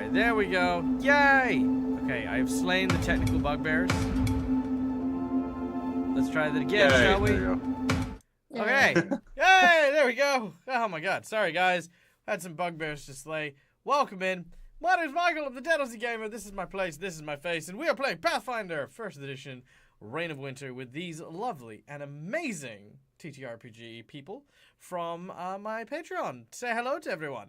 Okay, there we go. Yay! Okay, I have slain the technical bugbears. Let's try that again, shall we? Okay. Yay! There we go. Oh my god. Sorry, guys. Had some bugbears to slay. Welcome in. My name's Michael. I'm the Deadlessy Gamer. This is my place. This is my face. And we are playing Pathfinder 1st Edition Reign of Winter with these lovely and amazing TTRPG people from my Patreon. Say hello to everyone.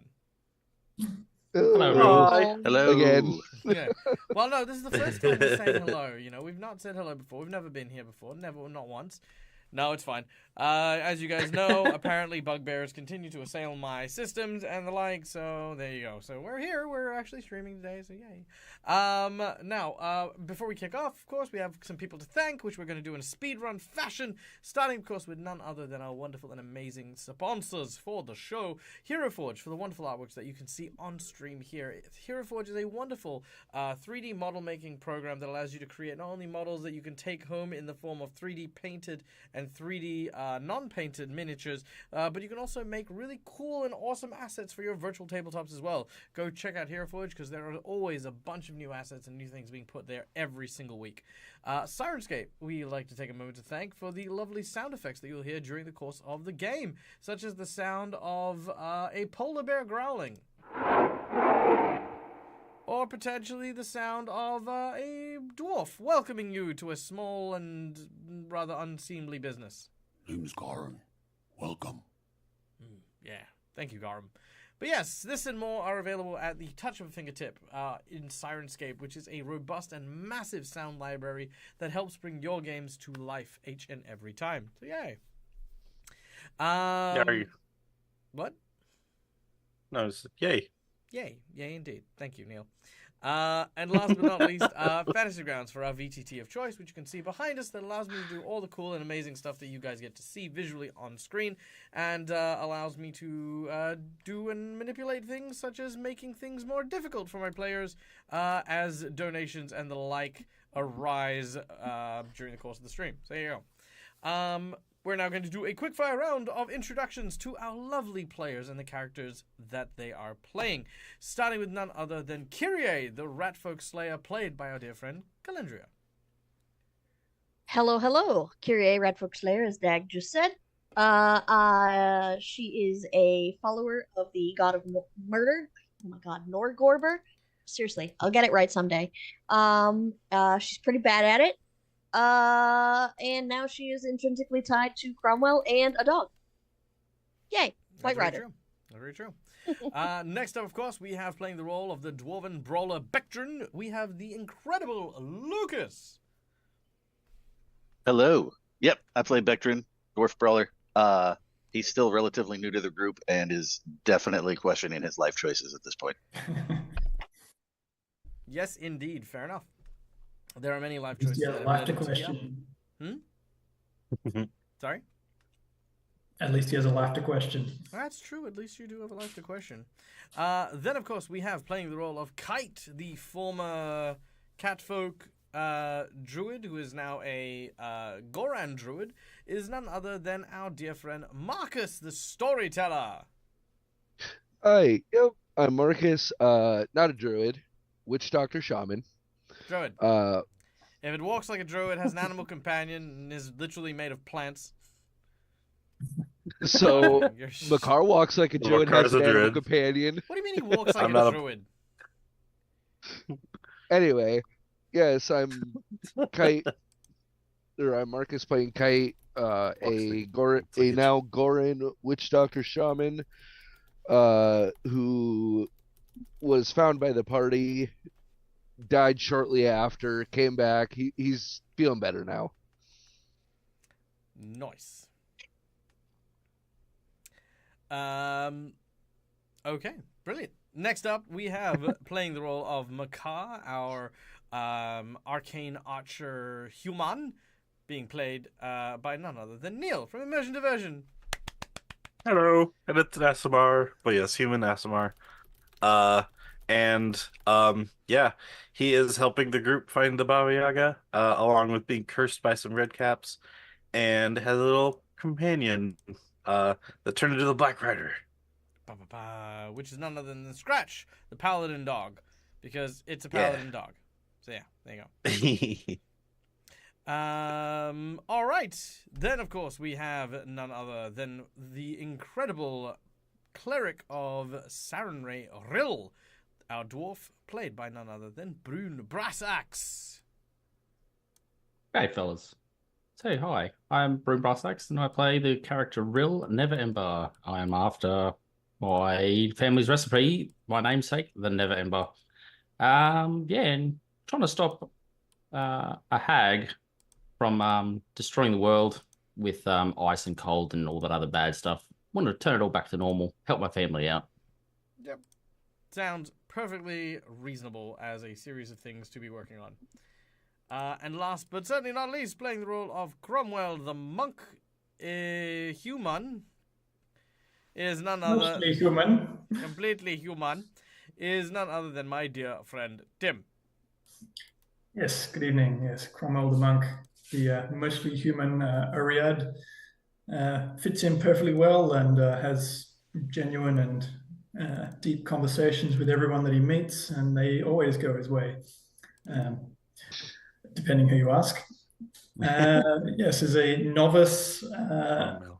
Hello. Hi. Hello. Again. Yeah. Well, no, this is the first time we're saying hello. You know, we've not said hello before. We've never been here before. Not once. No, it's fine. As you guys know, apparently bugbears continue to assail my systems and the like, so there you go. So we're here. We're actually streaming today, so yay. Now, before we kick off, of course, we have some people to thank, which we're going to do in a speedrun fashion, starting, of course, with none other than our wonderful and amazing sponsors for the show, Hero Forge, for the wonderful artworks that you can see on stream here. Hero Forge is a wonderful 3D model making program that allows you to create not only models that you can take home in the form of 3D painted and 3D non-painted miniatures, but you can also make really cool and awesome assets for your virtual tabletops as well. Go check out Hero Forge because there are always a bunch of new assets and new things being put there every single week. Sirenscape, we like to take a moment to thank for the lovely sound effects that you'll hear during the course of the game, such as the sound of a polar bear growling. Or potentially the sound of a dwarf welcoming you to a small and rather unseemly business. Name's Garum. Welcome. Yeah, thank you, Garum. But yes, this and more are available at the touch of a fingertip in Sirenscape, which is a robust and massive sound library that helps bring your games to life each and every time. So yay. Yay. What? No, it's yay. Yay. Yay indeed. Thank you, Neil. And last but not least, Fantasy Grounds for our VTT of choice, which you can see behind us, that allows me to do all the cool and amazing stuff that you guys get to see visually on screen, and allows me to do and manipulate things such as making things more difficult for my players as donations and the like arise during the course of the stream. So there you go. We're now going to do a quickfire round of introductions to our lovely players and the characters that they are playing, starting with none other than Kyrie, the Ratfolk Slayer, played by our dear friend Galindria. Hello, hello. Kyrie, Ratfolk Slayer, as Dag just said. She is a follower of the god of murder. Oh my god, Norgorber. Seriously, I'll get it right someday. She's pretty bad at it. And now she is intrinsically tied to Cromwell and a dog. Yay, White Rider. Very true. Next up, of course, we have playing the role of the dwarven brawler Bectrin. We have the incredible Lucas. Hello. Yep, I play Bectrin, dwarf brawler. He's still relatively new to the group and is definitely questioning his life choices at this point. Yes, indeed. Fair enough. There are many life choices. Yeah, life to question. Sorry? At least he has a life to question. That's true. At least you do have a life to question. Then, of course, we have playing the role of Kite, the former catfolk druid, who is now a Goran druid, is none other than our dear friend Marcus, the storyteller. Hi, yep, I'm Marcus, not a druid, witch doctor shaman. Druid. If it walks like a druid, has an animal companion, and is literally made of plants. So Makar walks like a druid, has an animal companion. What do you mean he walks like a druid? Anyway, yes, I'm Kite, or I'm Marcus playing Kite, a now Goran witch doctor shaman, who was found by the party, died shortly after, came back. He's feeling better now. Nice. Okay, brilliant. Next up, we have playing the role of Makar, our arcane archer human, being played by none other than Neil from Immersion Diversion. Hello, and it's Asimar, but yes, human Asimar. Yeah, he is helping the group find the Baba Yaga, along with being cursed by some red caps, and has a little companion that turned into the Black Rider. Which is none other than Scratch, the paladin dog. because it's a Yeah. paladin dog. So yeah, there you go. All right. Then, of course, we have none other than the incredible cleric of Sarenrae Rill, our dwarf, played by none other than Brune Brassax. Hey, fellas. So, hi, I'm Brune Brassax, and I play the character Rill Never Ember. I am after my family's recipe, my namesake, the Never Ember. And trying to stop a hag from destroying the world with ice and cold and all that other bad stuff. Wanted to turn it all back to normal, help my family out. Yep. Sounds perfectly reasonable as a series of things to be working on. And last but certainly not least, playing the role of Cromwell the monk, human, is none other... Mostly human. Completely human, is none other than my dear friend Tim. Yes, good evening. Yes, Cromwell the monk, the mostly human Ariad, fits in perfectly well and has genuine and deep conversations with everyone that he meets, and they always go his way, depending who you ask. Yes, as a novice,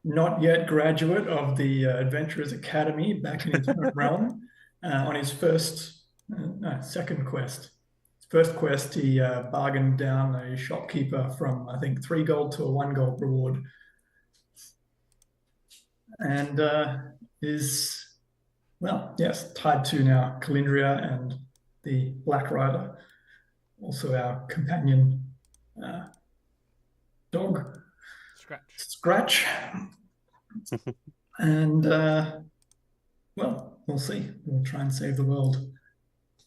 not yet graduate of the Adventurers Academy back in his home realm, on his second quest. First quest, he bargained down a shopkeeper from, I think, 3 gold to a 1 gold reward. And is, well, yes, tied to now Calindria and the Black Rider, also our companion dog. Scratch. And, well, we'll see. We'll try and save the world.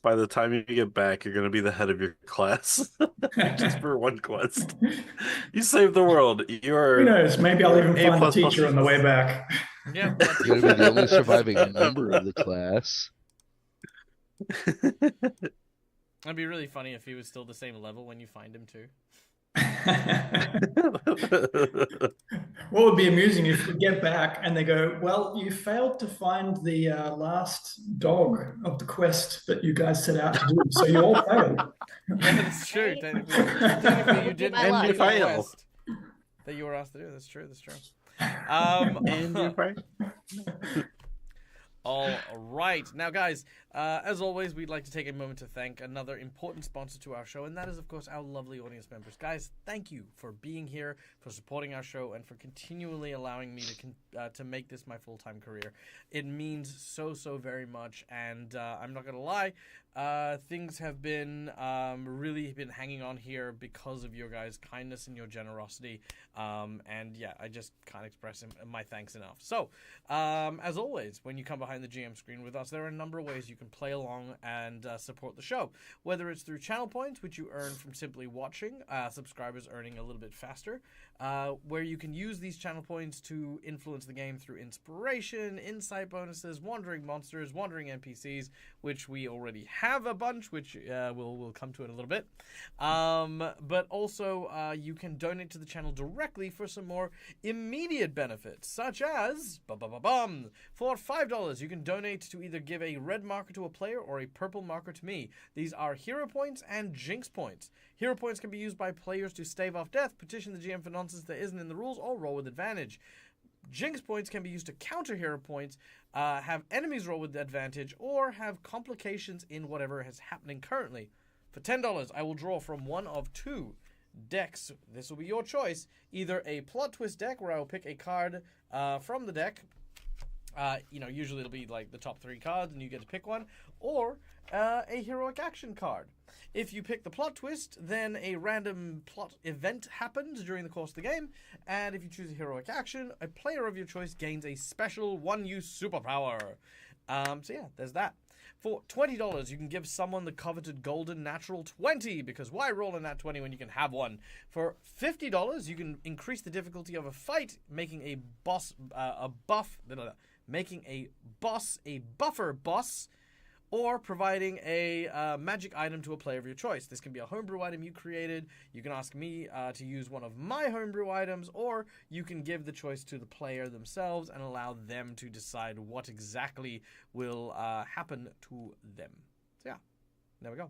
By the time you get back, you're going to be the head of your class. Just for one quest. You saved the world. You're... Who knows? Maybe I'll even find a plus teacher on the way back. Yep. You're gonna be the only surviving member of the class. It'd be really funny if he was still the same level when you find him too. What would be amusing if we get back and they go, well, you failed to find the last dog of the quest that you guys set out to do, so you all failed. Yeah, that's true. Technically you didn't And you the fail. quest that you were asked to do. That's true. And you're right. All right. Now, guys, as always, we'd like to take a moment to thank another important sponsor to our show, and that is, of course, our lovely audience members. Guys, thank you for being here, for supporting our show, and for continually allowing me to make this my full-time career. It means so, so very much, and I'm not going to lie, things have been really been hanging on here because of your guys' kindness and your generosity, and yeah, I just can't express my thanks enough. So, as always, when you come behind the GM screen with us, there are a number of ways you can play along and support the show, whether it's through channel points, which you earn from simply watching, subscribers earning a little bit faster, where you can use these channel points to influence the game through inspiration, insight bonuses, wandering monsters, wandering NPCs, which we already have a bunch, which we'll come to in a little bit, but also you can donate to the channel directly for some more immediate benefits, such as for $5 you can donate to either give a red marker to a player or a purple marker to me. These are hero points and jinx points. Hero points can be used by players to stave off death, petition the GM for nonsense that isn't in the rules, or roll with advantage. Jinx points can be used to counter hero points, have enemies roll with advantage, or have complications in whatever is happening currently. For $10, I will draw from one of 2 decks. This will be your choice. Either a plot twist deck, where I will pick a card from the deck. Usually it'll be like the top 3 cards, and you get to pick one, or a heroic action card. If you pick the plot twist, then a random plot event happens during the course of the game, and if you choose a heroic action, a player of your choice gains a special one-use superpower. So yeah, there's that. For $20, you can give someone the coveted golden natural 20, because why roll a nat 20 when you can have one? For $50, you can increase the difficulty of a fight, making a buffer boss, or providing a magic item to a player of your choice. This can be a homebrew item you created. You can ask me to use one of my homebrew items, or you can give the choice to the player themselves and allow them to decide what exactly will happen to them. So yeah, There we go.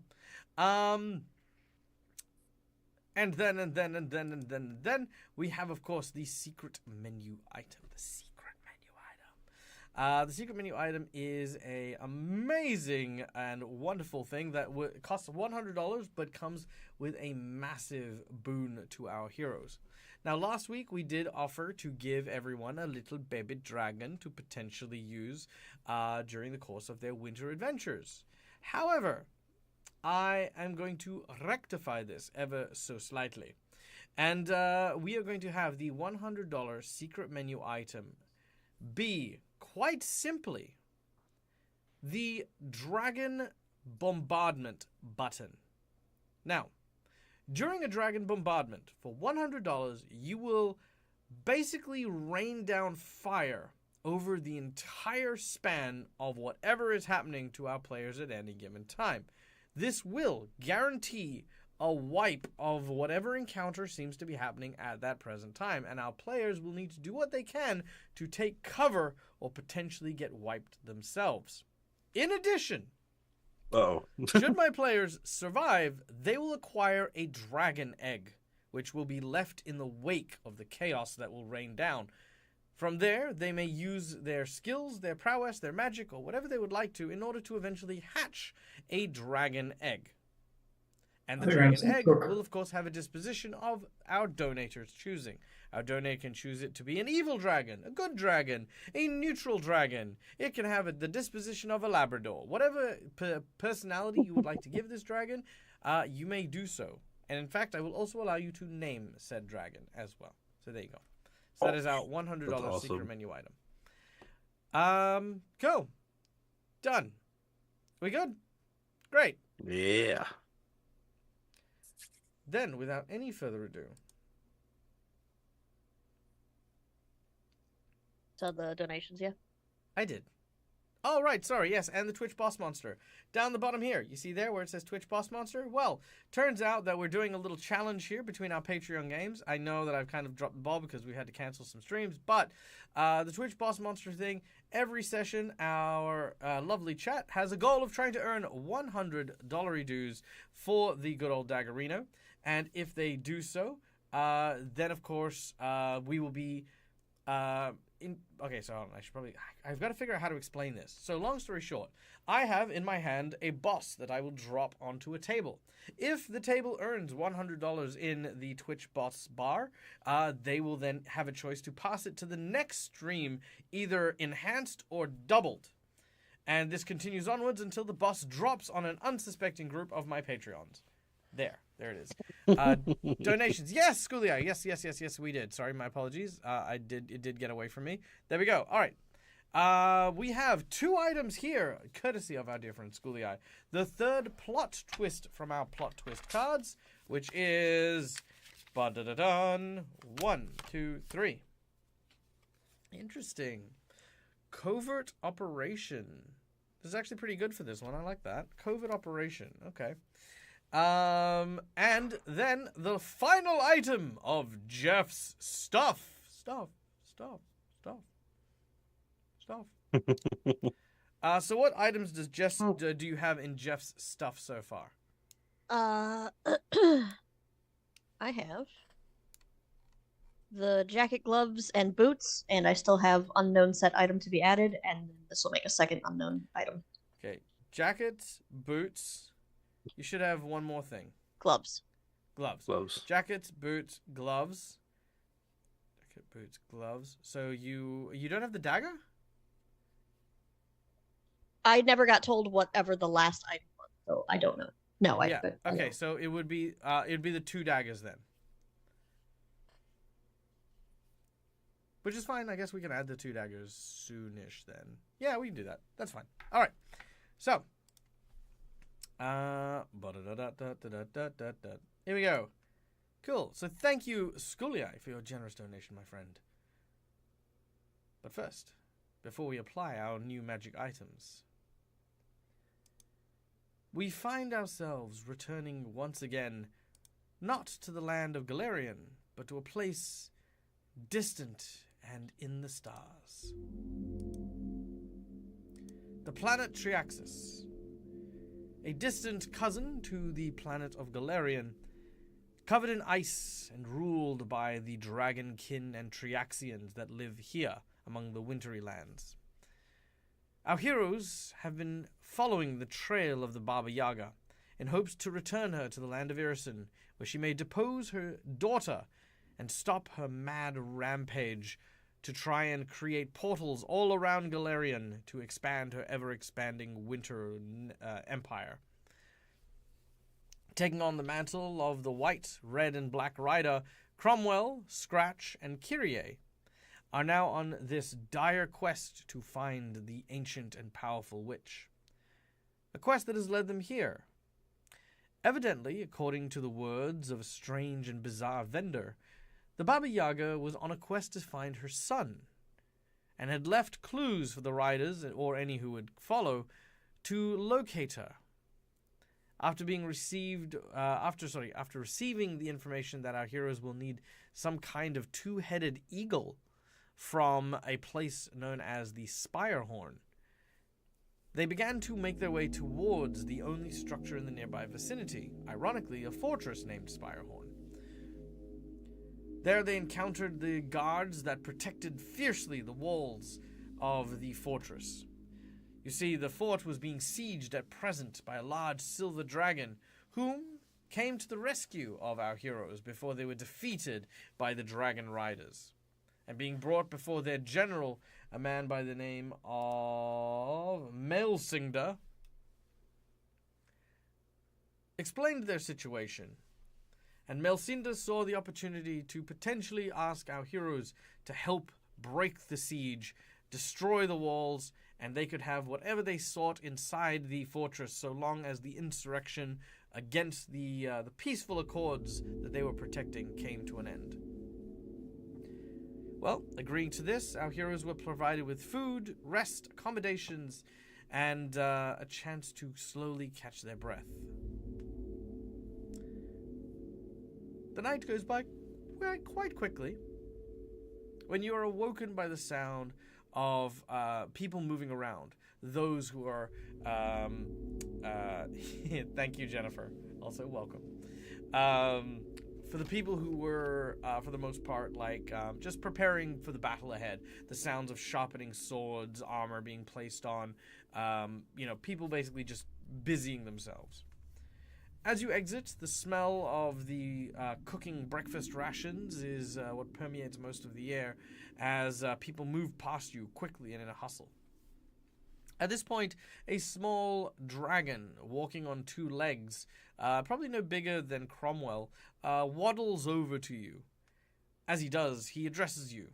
And then we have, of course, the secret menu item. The secret menu item. The secret menu item is a amazing and wonderful thing that costs $100, but comes with a massive boon to our heroes. Now, last week we did offer to give everyone a little baby dragon to potentially use during the course of their winter adventures. However, I am going to rectify this ever so slightly. And we are going to have the $100 secret menu item be, quite simply, the Dragon Bombardment button. Now, during a Dragon Bombardment, for $100, you will basically rain down fire over the entire span of whatever is happening to our players at any given time. This will guarantee a wipe of whatever encounter seems to be happening at that present time, and our players will need to do what they can to take cover or potentially get wiped themselves. In addition, should my players survive, they will acquire a dragon egg, which will be left in the wake of the chaos that will rain down. From there, they may use their skills, their prowess, their magic, or whatever they would like to in order to eventually hatch a dragon egg. And the dragon egg will, of course, have a disposition of our donator's choosing. Our donator can choose it to be an evil dragon, a good dragon, a neutral dragon. It can have the disposition of a Labrador. Whatever personality you would like to give this dragon, you may do so. And in fact, I will also allow you to name said dragon as well. So there you go. So that is our $100 secret menu item. Cool. Done. We good? Great. Yeah. Then, without any further ado. So the donations, yeah? I did. Oh, right, sorry, yes, and the Twitch Boss Monster. Down the bottom here, you see there where it says Twitch Boss Monster? Well, turns out that we're doing a little challenge here between our Patreon games. I know that I've kind of dropped the ball because we had to cancel some streams, but the Twitch Boss Monster thing, every session, our lovely chat has a goal of trying to earn $100 dues for the good old Daggerino, and if they do so, then, of course, we will be... Okay, so I've got to figure out how to explain this. So long story short, I have in my hand a boss that I will drop onto a table. If the table earns $100 in the Twitch boss bar, they will then have a choice to pass it to the next stream, either enhanced or doubled. And this continues onwards until the boss drops on an unsuspecting group of my Patreons. There it is. Donations. Yes, Schoolia. Yes, we did. Sorry, my apologies. It did get away from me. There we go. All right. We have 2 items here, courtesy of our dear friend Schoolia. The third plot twist from our plot twist cards, which is... 1, 2, 3. Interesting. Covert Operation. This is actually pretty good for this one. I like that. Covert Operation. Okay. And then the final item of Jeff's stuff. So what items does Jeff do you have in Jeff's stuff so far? I have the jacket, gloves, and boots, and I still have unknown set item to be added, and this will make a second unknown item. Okay, jackets, boots. You should have one more thing. Gloves. Jackets, boots, gloves. Jacket, boots, gloves. So you don't have the dagger? I never got told whatever the last item was, so I don't know. No, yeah. Okay, so it would be the 2 daggers then. Which is fine. I guess we can add the 2 daggers soonish then. Yeah, we can do that. That's fine. All right. So. Here we go. Cool. So thank you, Schoolia, for your generous donation, my friend. But first, before we apply our new magic items, we find ourselves returning once again, not to the land of Golarion, but to a place distant and in the stars. The planet Triaxus. a distant cousin to the planet of Golarion, covered in ice and ruled by the dragonkin and Triaxians that live here among the wintry lands. Our heroes have been following the trail of the Baba Yaga in hopes to return her to the land of Irison, where she may depose her daughter and stop her mad rampage to try and create portals all around Golarion to expand her ever-expanding winter empire. Taking on the mantle of the white, red, and black rider, Cromwell, Scratch, and Kyrie are now on this dire quest to find the ancient and powerful witch. A quest that has led them here. Evidently, according to the words of a strange and bizarre vendor, the Baba Yaga was on a quest to find her son, and had left clues for the riders, or any who would follow, to locate her. After receiving the information that our heroes will need some kind of two-headed eagle from a place known as the Spirehorn, they began to make their way towards the only structure in the nearby vicinity, ironically a fortress named Spirehorn. There they encountered the guards that protected fiercely the walls of the fortress. You see, the fort was being sieged at present by a large silver dragon, whom came to the rescue of our heroes before they were defeated by the dragonriders, and being brought before their general, a man by the name of Melsingda, explained their situation. And Melcinda saw the opportunity to potentially ask our heroes to help break the siege, destroy the walls, and they could have whatever they sought inside the fortress so long as the insurrection against the peaceful accords that they were protecting came to an end. Well, agreeing to this, our heroes were provided with food, rest, accommodations, and a chance to slowly catch their breath. The night goes by quite quickly when you are awoken by the sound of people moving around. Those who are... thank you, Jennifer. Also, welcome. For the people who were, for the most part, just preparing for the battle ahead. The sounds of sharpening swords, armor being placed on, people basically just busying themselves. As you exit, the smell of the cooking breakfast rations is what permeates most of the air as people move past you quickly and in a hustle. At this point, a small dragon walking on two legs, probably no bigger than Cromwell, waddles over to you. As he does, he addresses you.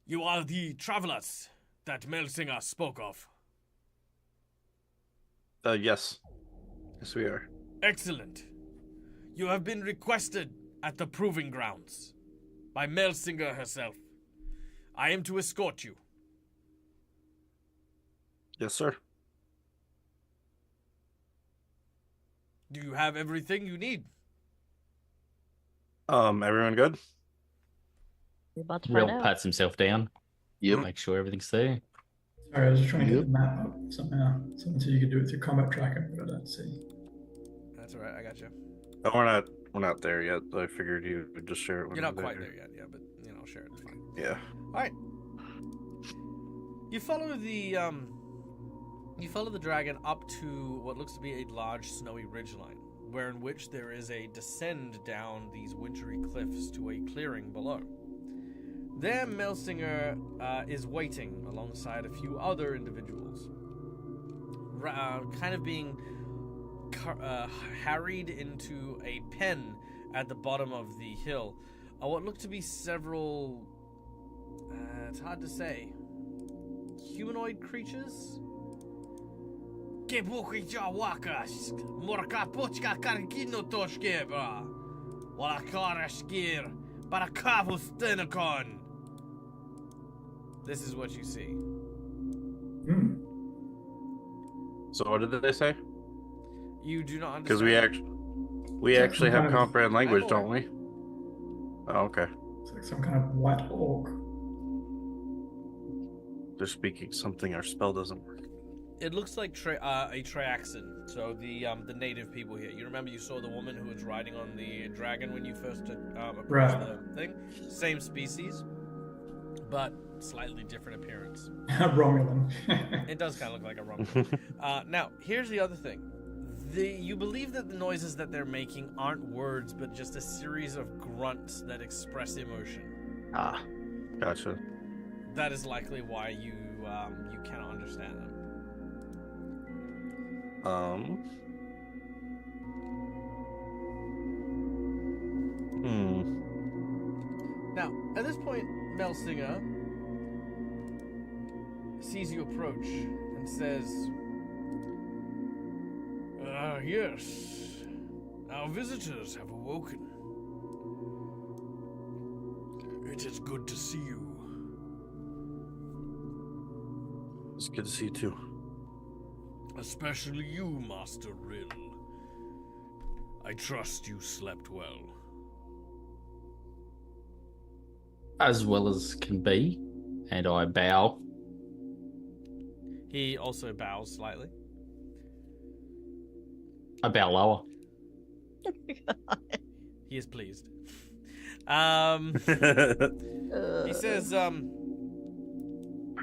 You are the travelers that Melsinger spoke of. Yes. Yes, we are. Excellent. You have been requested at the proving grounds by Melsinger herself. I am to escort you. Yes, sir. Do you have everything you need? Everyone good? We're about to find Real out. pats himself down. Yep. Make sure everything's there. Sorry, I was just trying to get the map up somehow. Something so you could do it with your combat tracker, but I don't see. That's all right. I got you. Oh, we're not there yet. I figured you would just share it when You're not we're quite there yet, yeah, but share it. It's fine. Yeah. All right. You follow the dragon up to what looks to be a large snowy ridgeline, in which there is a descend down these wintry cliffs to a clearing below. There, Melsinger is waiting alongside a few other individuals, kind of being harried into a pen at the bottom of the hill. What look to be several, it's hard to say, humanoid creatures? This is what you see. So what did they say? You do not understand. Because we actually have comprehend language, don't we? Oh, okay. It's like some kind of white orc. They're speaking something our spell doesn't work. It looks like a Triaxan, so the native people here. You remember you saw the woman who was riding on the dragon when you first approached Right. the thing? Same species, but slightly different appearance. Romulan. It does kind of look like a Romulan. Now, here's the other thing. You believe that the noises that they're making aren't words, but just a series of grunts that express emotion. Ah, gotcha. That is likely why you cannot understand them. Now, at this point, Melsinger sees you approach and says, yes, our visitors have awoken. It is good to see you. It's good to see you too. Especially you, Master Rill. I trust you slept well. As well as can be, and I bow. He also bows slightly. I bow lower. He is pleased. He says,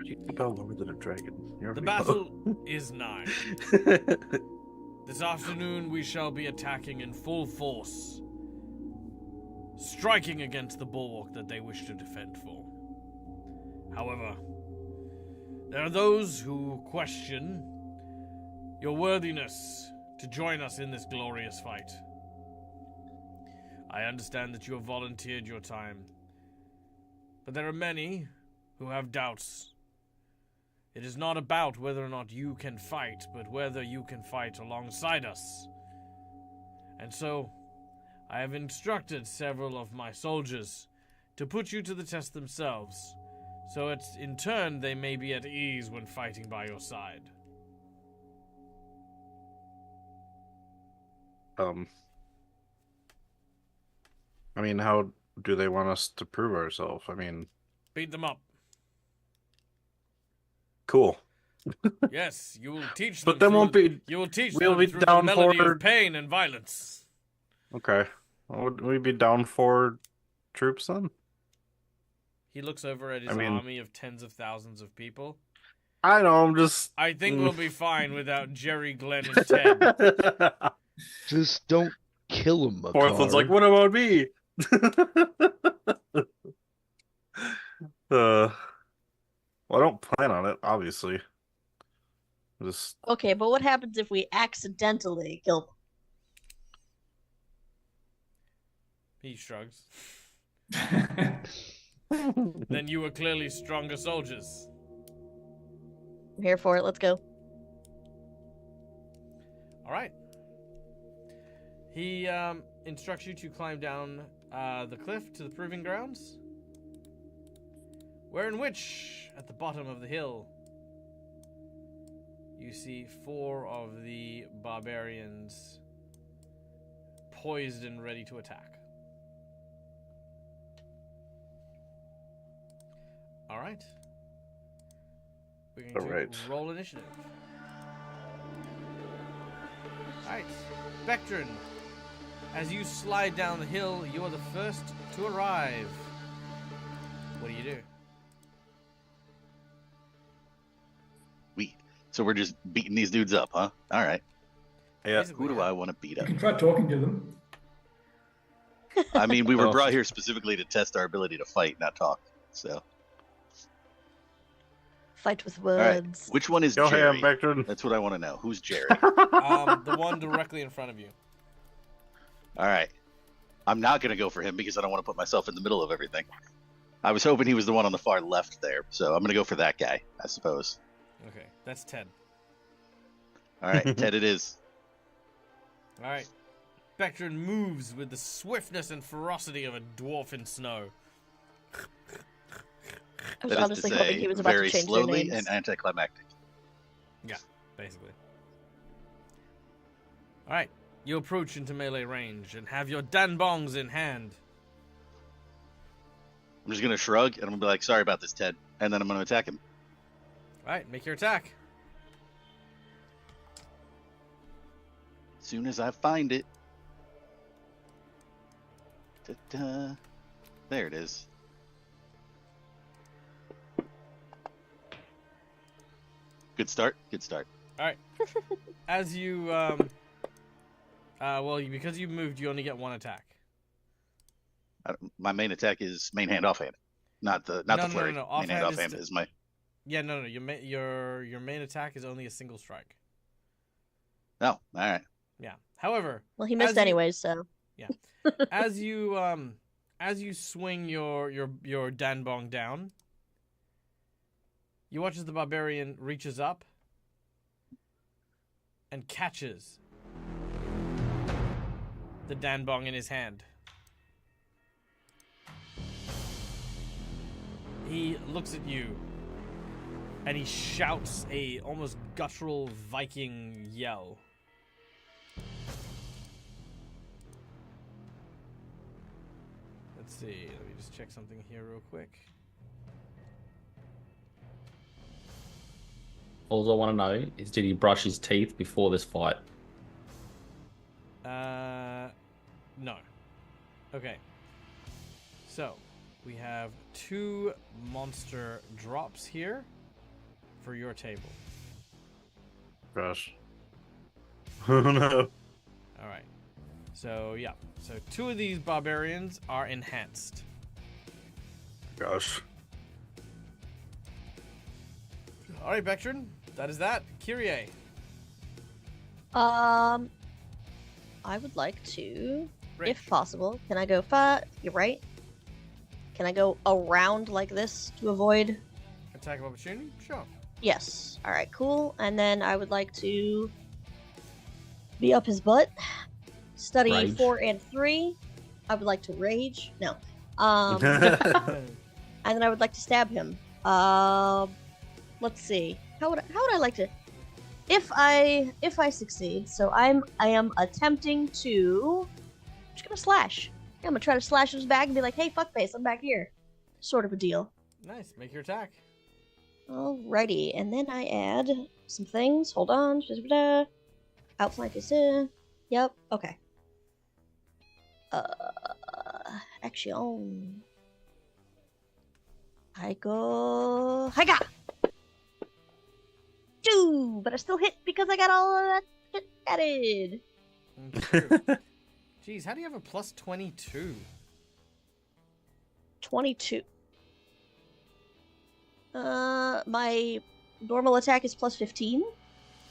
You bow lower than a dragon. You're the already battle is nigh. This afternoon we shall be attacking in full force, striking against the bulwark that they wish to defend for. However, there are those who question your worthiness to join us in this glorious fight. I understand that you have volunteered your time, but there are many who have doubts. It is not about whether or not you can fight, but whether you can fight alongside us. And so, I have instructed several of my soldiers to put you to the test themselves, so that in turn they may be at ease when fighting by your side. I mean, how do they want us to prove ourselves? I mean, Beat them up. cool. Yes, you will teach them. But then won't be. You will teach we'll them be through down the melody for- of pain and violence. Okay. Well, would we be down for troops then? He looks over at his I mean- army of tens of thousands of people. I know. I'm just. I think we'll be fine without Jerry, Glenn, and Ted. Just don't kill him, Fourth one's like, Makar. what about me? Well, I don't plan on it, obviously. Just Okay, but what happens if we accidentally kill He shrugs. Then you were clearly stronger soldiers. I'm here for it. Let's go. All right. He instructs you to climb down the cliff to the proving grounds, where in which, at the bottom of the hill, you see 4 of the barbarians poised and ready to attack. All right. We're going to Alright. roll initiative. All right. Spectrin, as you slide down the hill, you are the first to arrive. What do? So we're just beating these dudes up, huh? All right. yeah. Who do I want to beat You up? can try talking to them. I mean, we were Oh. brought here specifically to test our ability to fight, not talk. So, Fight with all right. words. Which one is Go Jerry? ham, Vectron. That's what I want to know. Who's Jerry? The one directly in front of you. All right. I'm not going to go for him because I don't want to put myself in the middle of everything. I was hoping he was the one on the far left there, so I'm going to go for that guy, I suppose. Okay, that's Ted. All right, Ted it is. All right. Spectrin moves with the swiftness and ferocity of a dwarf in snow. I was That is to honestly hoping say, he was about very to change their slowly names. and anticlimactic. Yeah, basically. All right. You approach into melee range and have your danbongs in hand. I'm just going to shrug, and I'm going to be like, sorry about this, Ted. And then I'm going to attack him. All right, make your attack. soon as I find it. Ta-da. There it is. Good start. Good start. All right. As you, because you moved, you only get one attack. My main attack is main hand offhand, not the flurry. No. Main hand offhand is my. Yeah, no. Your main attack is only a single strike. Oh, all right. Yeah. However, Well, he missed anyways, so. Yeah. As you swing your danbong down, you watch as the barbarian reaches up and catches the danbong in his hand. He looks at you and he shouts a almost guttural Viking yell. Let's see, let me just check something here real quick. All I want to know is, did he brush his teeth before this fight? No. Okay. So, we have 2 monster drops here for your table. Gosh. Oh no. Alright. So, yeah. So, 2 of these barbarians are enhanced. Gosh. Alright, Vectrin. That is that. Kyrie. I would like to, if possible, can I go you're right. Can I go around like this to avoid? Attack of opportunity? Sure. Yes. Alright, cool. And then I would like to be up his butt. Study Rage. 4 and 3. I would like to rage. No. And then I would like to stab him. Let's see. How would I like to? If I succeed, so I am attempting to. I'm just gonna slash. I'm gonna try to slash his back and be like, "Hey, fuckface, I'm back here," sort of a deal. Nice. Make your attack. Alrighty, and then I add some things. Hold on. Outflank is Yep. Okay. Action. I go. Higa! But I still hit because I got all of that shit added. Jeez, how do you have a plus 22? 22. My normal attack is plus 15.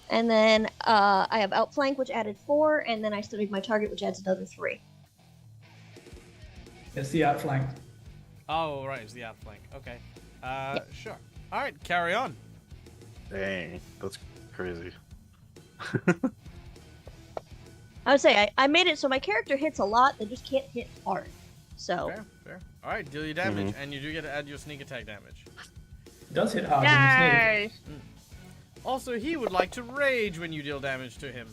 And then I have outflank, which added 4, and then I studied my target, which adds another 3. It's the outflank. Oh, right, it's the outflank. Okay. Sure. Alright, carry on. Dang, that's crazy. I would say I made it so my character hits a lot, they just can't hit hard. So. Fair. Alright, deal your damage, and you do get to add your sneak attack damage. It does hit hard when you sneak. Also, he would like to rage when you deal damage to him.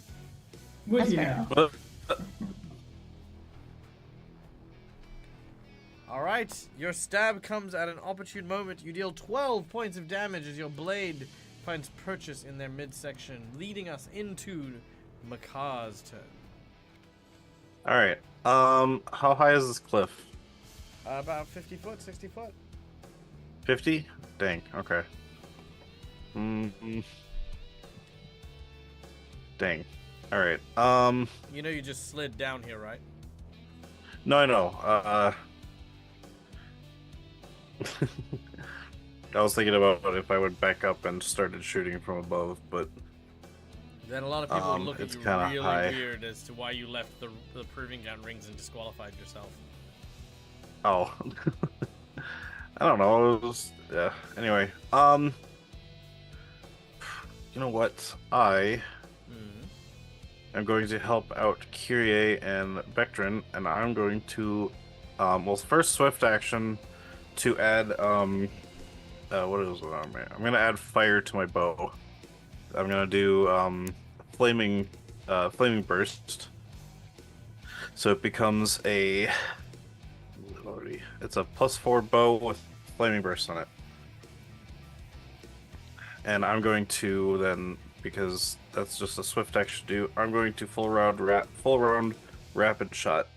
Would you now? Alright, your stab comes at an opportune moment. You deal 12 points of damage as your blade finds purchase in their midsection, leading us into Makar's turn. Alright. How high is this cliff? About 50 foot, 60 foot. 50? Dang, okay. Dang. Alright. You know you just slid down here, right? No, I know. I was thinking about if I would back up and started shooting from above, but then a lot of people would look at it's you kinda really high. weird as to why you left the proving ground rings and disqualified yourself. Oh. I don't know. It was, yeah. Anyway, you know what? I am going to help out Kyrie and Vectrin, and I'm going to, first swift action to add, what is it on me? I'm going to add fire to my bow. I'm going to do, flaming burst. So it becomes it's a +4 bow with flaming burst on it. And I'm going to then because that's just a swift action to do. I'm going to full round rapid shot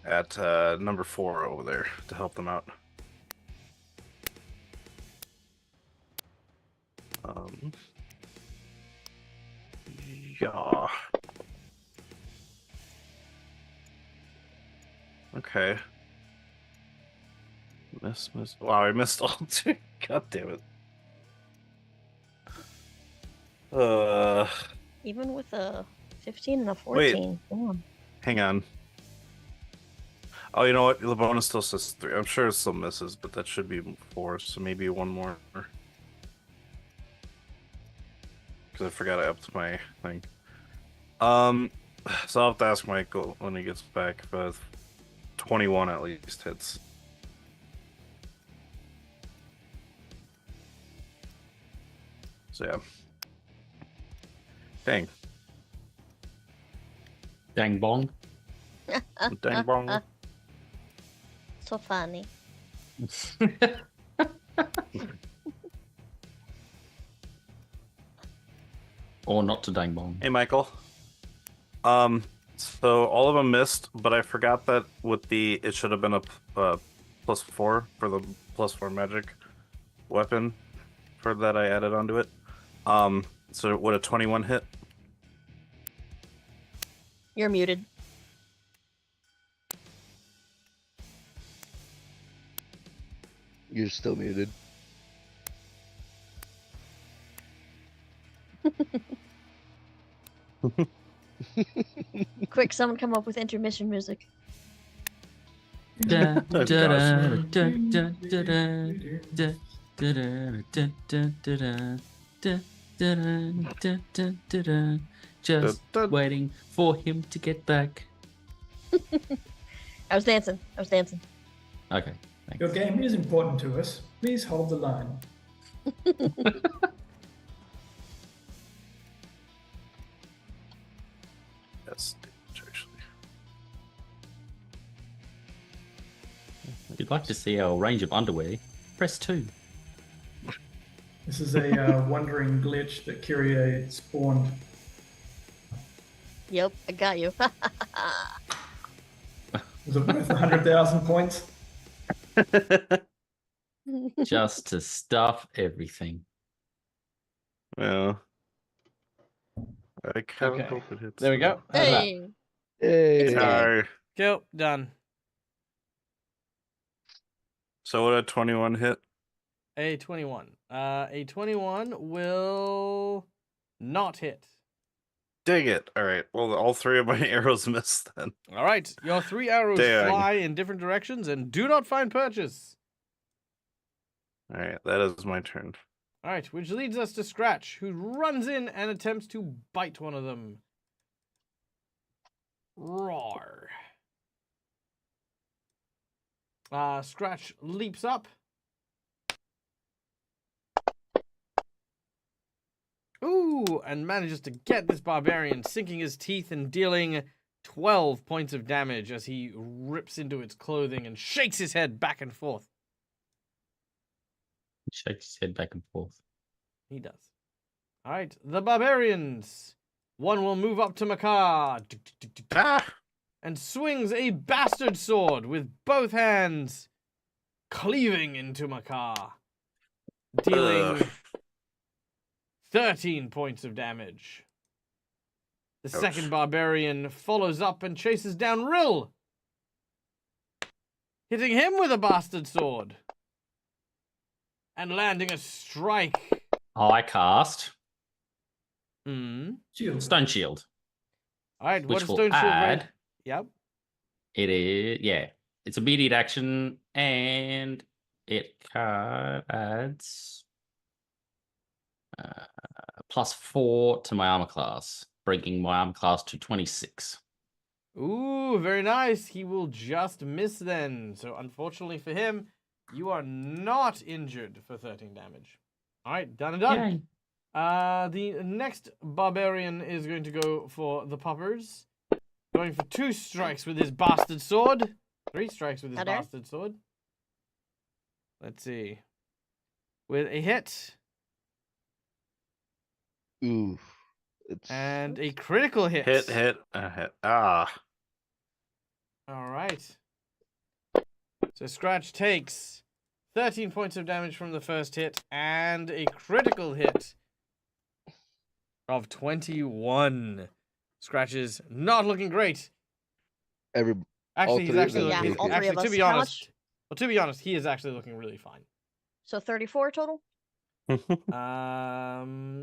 at number 4 over there to help them out. Yeah. Okay. Miss. Wow, I missed all 2. God damn it. Even with a 15 and a 14. Come on. Hang on. Oh, you know what? The bonus still says 3. I'm sure it still misses, but that should be 4, so maybe 1 more. Because I forgot I upped my thing. So I'll have to ask Michael when he gets back, but 21 at least hits. So yeah. Dang. Dang bong. Dang bong. So funny. Or not to dang bong. Hey, Michael. So all of them missed, but I forgot that with it should have been a +4 for the +4 magic weapon for that I added onto it. So would a 21 hit? You're muted. You're still muted. Quick, someone come up with intermission music. Da, da, da, da, da, da, da, da, da, da. Just waiting for him to get back. I was dancing. Okay, thanks. Your game is important to us. Please hold the line. That's actually. If you'd like to see our range of underwear, press 2. This is a wandering glitch that Kyrie spawned. Yep, I got you. Was it worth 100,000 points? Just to stuff everything. Yeah. I kind of Okay. hope it hits. There we go. How's that? Hey. Hey. Sorry. Go. Done. So what a 21 hit? A 21. A 21 will not hit. Dang it. Alright. Well, all 3 of my arrows missed then. All right. Your 3 arrows Dang. fly in different directions and do not find purchase. Alright, that is my turn. All right, which leads us to Scratch, who runs in and attempts to bite one of them. Roar. Scratch leaps up. Ooh, and manages to get this barbarian, sinking his teeth and dealing 12 points of damage as he rips into its clothing and shakes his head back and forth. He shakes his head back and forth. He does. All right, the barbarians. One will move up to Makar and swings a bastard sword with both hands, cleaving into Makar, dealing 13 points of damage. The second barbarian follows up and chases down Rill, hitting him with a bastard sword and landing a strike. I cast Shield. Stone Shield, All right, what which does will Stone Shield add. rate? Yep. It is, yeah. It's immediate action, and it adds +4 to my armor class, bringing my armor class to 26. Ooh, very nice. He will just miss then. So unfortunately for him, you are not injured for 13 damage. All right, done and done. Yay. The next barbarian is going to go for the poppers. Going for 2 strikes with his bastard sword. 3 strikes with his bastard sword. Let's see. With a hit. Ooh. It's And a critical hit. Hit. Ah. All right. So Scratch takes 13 points of damage from the first hit and a critical hit of 21. Scratch is not looking great. Actually, he's actually all looking. three Actually, of us. to be How honest, well, to be honest, he is actually looking really fine. So 34 total?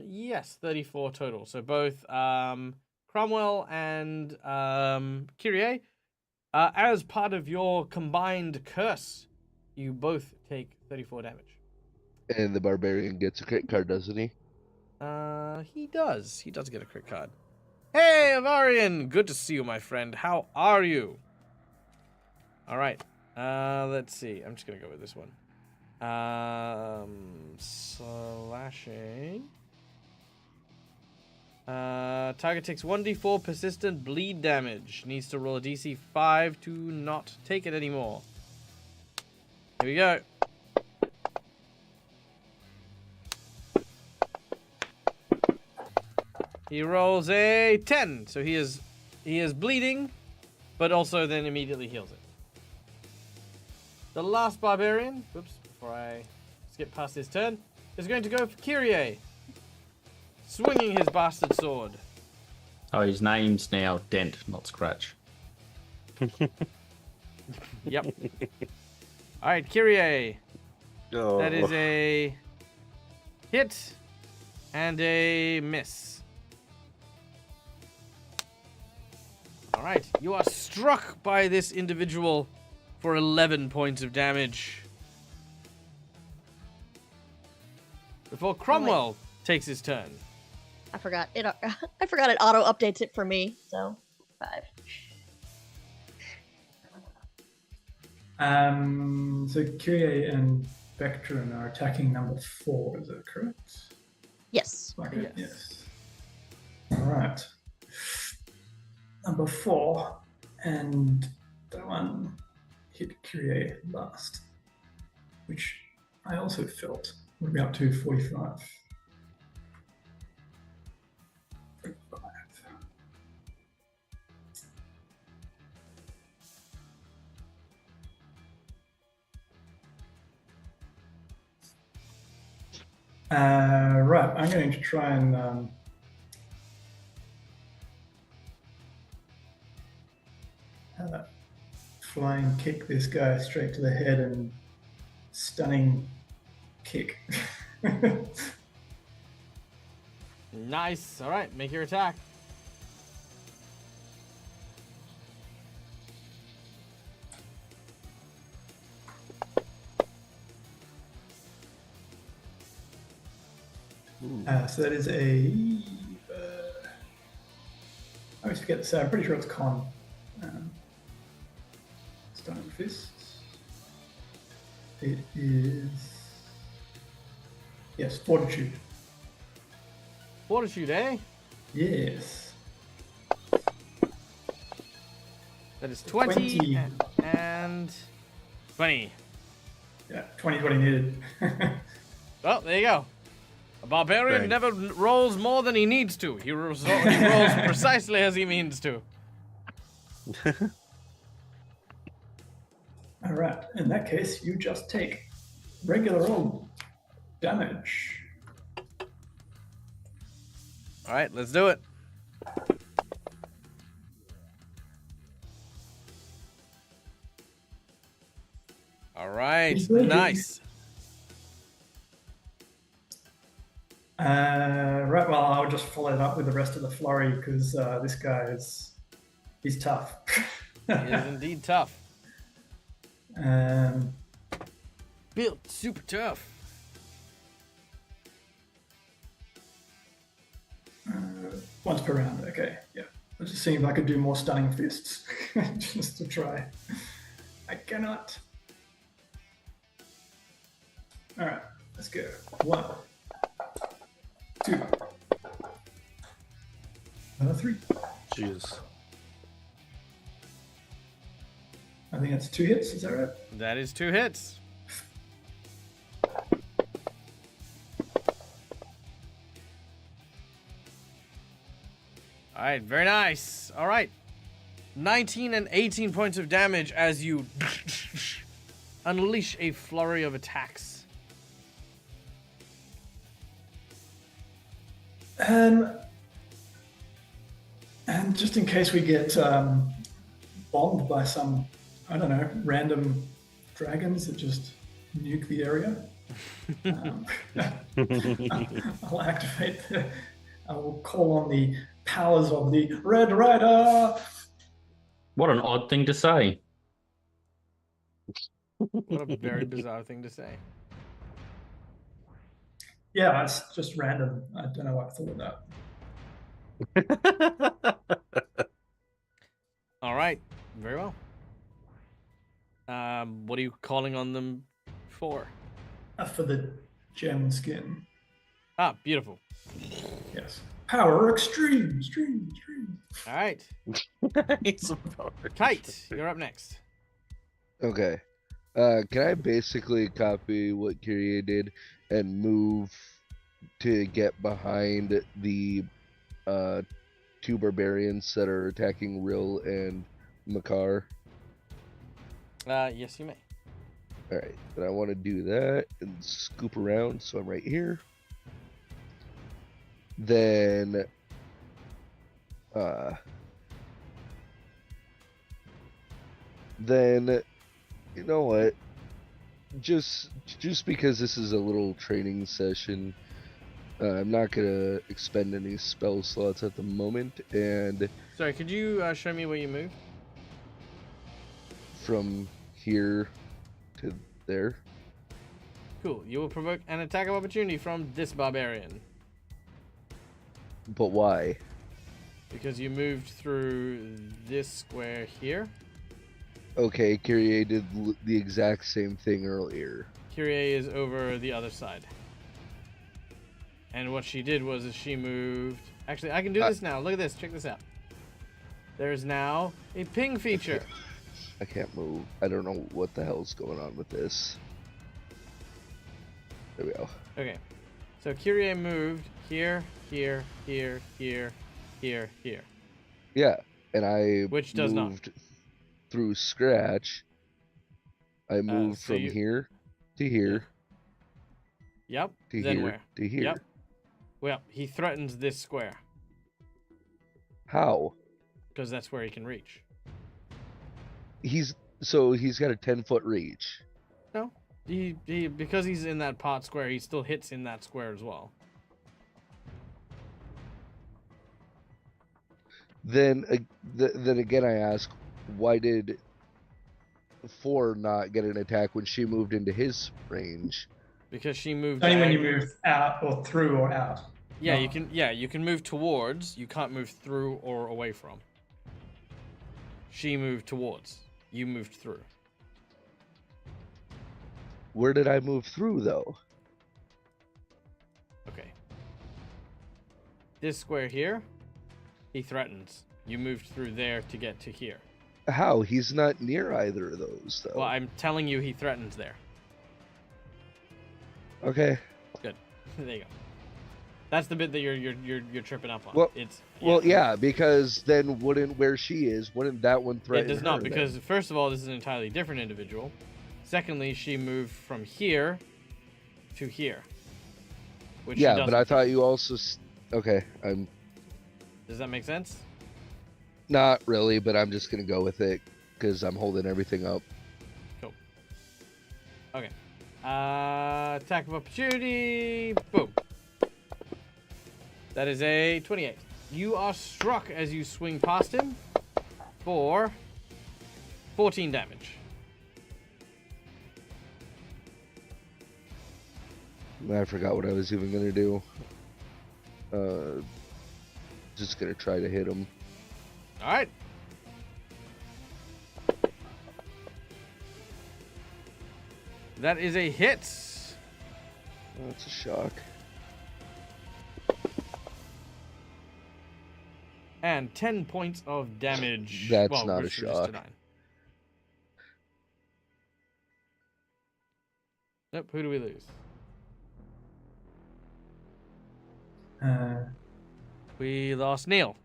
Yes, 34 total. So both Cromwell and Kyrie, as part of your combined curse, you both take 34 damage. And the barbarian gets a crit card, doesn't he? He does. He does get a crit card. Hey, Avarian! Good to see you, my friend. How are you? All right. Let's see. I'm just gonna go with this one. Slashing. Target takes 1d4 persistent bleed damage. Needs to roll a DC 5 to not take it anymore. Here we go. He rolls a 10, so he is bleeding, but also then immediately heals it. The last barbarian, whoops, before I skip past his turn, is going to go for Kyrie, swinging his bastard sword. Oh, his name's now Dent, not Scratch. Yep. All right, Kyrie. Oh. That is a hit and a miss. All right, you are struck by this individual for 11 points of damage. Before Cromwell takes his turn. I forgot it. I forgot it auto updates it for me. So 5. So Kyrie and Vectron are attacking number 4. Is that correct? Yes. Okay. Yes. All right. Number 4, and that one hit Kyrie last, which I also felt would be up to 45. 45. Right, I'm going to try and flying kick this guy straight to the head and stunning kick. Nice. All right, make your attack. So that is a. I always forget to say. I'm pretty sure it's con. Stunning fists. It is. Yes, fortitude. Fortitude, eh? Yes. That is 20, 20. and 20. Yeah, 20 needed. Well, there you go. A barbarian Thanks. never rolls more than he needs to. He rolls precisely as he means to. All right. In that case, you just take regular old damage. All right, let's do it. All right, nice. Right. Well, I'll just follow it up with the rest of the flurry because this guy he's tough. He is indeed tough. Built super tough. Once per round. Okay. Yeah. Let's just see if I could do more stunning fists, just to try. I cannot. All right. Let's go. 1, 2, 3. Jeez. I think that's 2 hits. Is that right? That is 2 hits. All right, very nice. All right. 19 and 18 points of damage as you unleash a flurry of attacks. And just in case we get bombed by some, I don't know, random dragons that just nuke the area, I'll activate I will call on the powers of the Red Rider. What an odd thing to say. What a very bizarre thing to say. Yeah, it's just random. I don't know why I thought of that. All right, very well. What are you calling on them for? For the gem skin. Ah, beautiful. Yes. Power extreme. All right. Kite, you're up next. Okay. Can I basically copy what Kyrie did and move to get behind the two barbarians that are attacking Rill and Makar? Yes, you may. Alright, then I want to do that and scoop around, so I'm right here. Then you know what? Just because this is a little training session, I'm not gonna expend any spell slots at the moment, and Sorry, could you show me where you move? from here to there. Cool. You will provoke an attack of opportunity from this barbarian. But why? Because you moved through this square here. Okay, Kyrie did the exact same thing earlier. Kyrie is over the other side. And what she did was she moved... Actually, I can do this now. Look at this. Check this out. There's now a ping feature. I can't move. I don't know what the hell's going on with this. There we go. Okay. So Kyrie moved here, here, here, here, here, here. Yeah, and I Which does not. moved through scratch. I moved so from here to here Yep. to Then here where? to here. Yep. Well, he threatens this square How? because that's where he can reach. He's got a 10-foot reach. No, he because he's in that pot square, he still hits in that square as well. Then again, I ask, why did 4 not get an attack when she moved into his range? Because she moved. Only when you move out or through or out. Yeah, No. you can. Yeah, you can move towards. You can't move through or away from. She moved towards. You moved through. Where did I move through though? Okay. This square here, he threatens. You moved through there to get to here. How? He's not near either of those though. Well, I'm telling you, he threatens there. Okay. Good. There you go. That's the bit that you're tripping up on. Well, It's yeah, because then where she is, wouldn't that one threaten It does not, her, because then? first of all, this is an entirely different individual. Secondly, she moved from here to here. Which she Yeah, but doesn't. I thought you also... Okay, I'm Does that make sense? not really, but I'm just going to go with it, because I'm holding everything up. Cool. Okay. Attack of opportunity. Boom. That is a 28. You are struck as you swing past him for 14 damage. I forgot what I was even going to do. Just going to try to hit him. All right. That is a hit. That's a shock. And 10 points of damage. That's well, not a reduced to shock. 9. Nope, who do we lose? We lost Neil.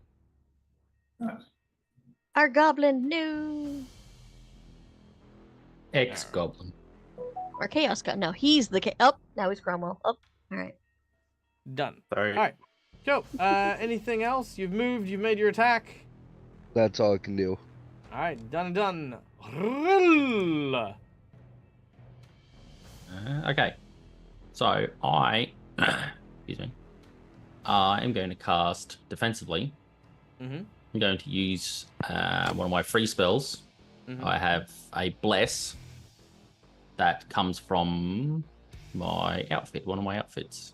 Nice. Our goblin, no. Ex-goblin. Or chaos god. No, he's the oh. Now he's Cromwell. Oh, all right. Done. Sorry. All right. So, anything else? You've moved. You've made your attack. That's all I can do. All right. Done and done. Rill. Okay. So I, excuse me, I am going to cast defensively. Mm-hmm. I'm going to use one of my free spells. Mm-hmm. I have a bless that comes from my outfit, one of my outfits.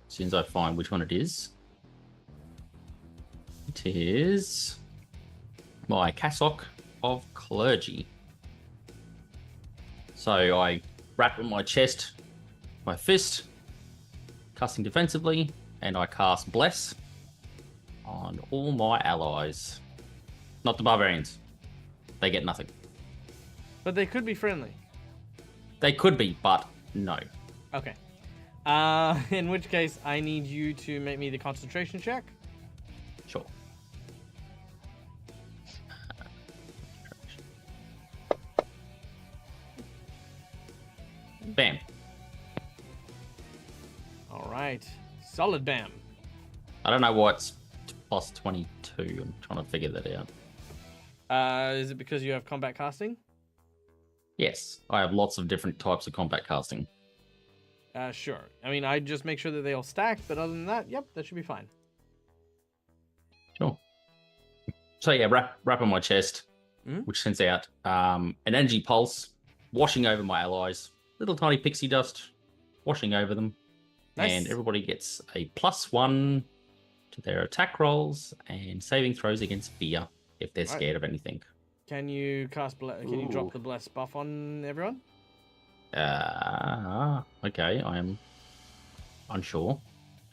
As soon as I find which one it is my cassock of clergy. So I wrap on my chest, my fist, casting defensively, and I cast bless on all my allies. Not the barbarians. They get nothing. But they could be friendly. They could be, but no. Okay. In which case, I need you to make me the concentration check. Sure. Bam. All right. Solid bam. I don't know what's plus 22. I'm trying to figure that out. Is it because you have combat casting? Yes, I have lots of different types of combat casting. Sure. I mean, I just make sure that they all stack, but other than that, yep, that should be fine. Sure. So yeah, wrap on my chest, which sends out an energy pulse, washing over my allies. Little tiny pixie dust, washing over them. Nice. And everybody gets a +1 to their attack rolls and saving throws against fear if they're scared of anything. Can you cast? Can you drop the bless buff on everyone? Okay, I am unsure.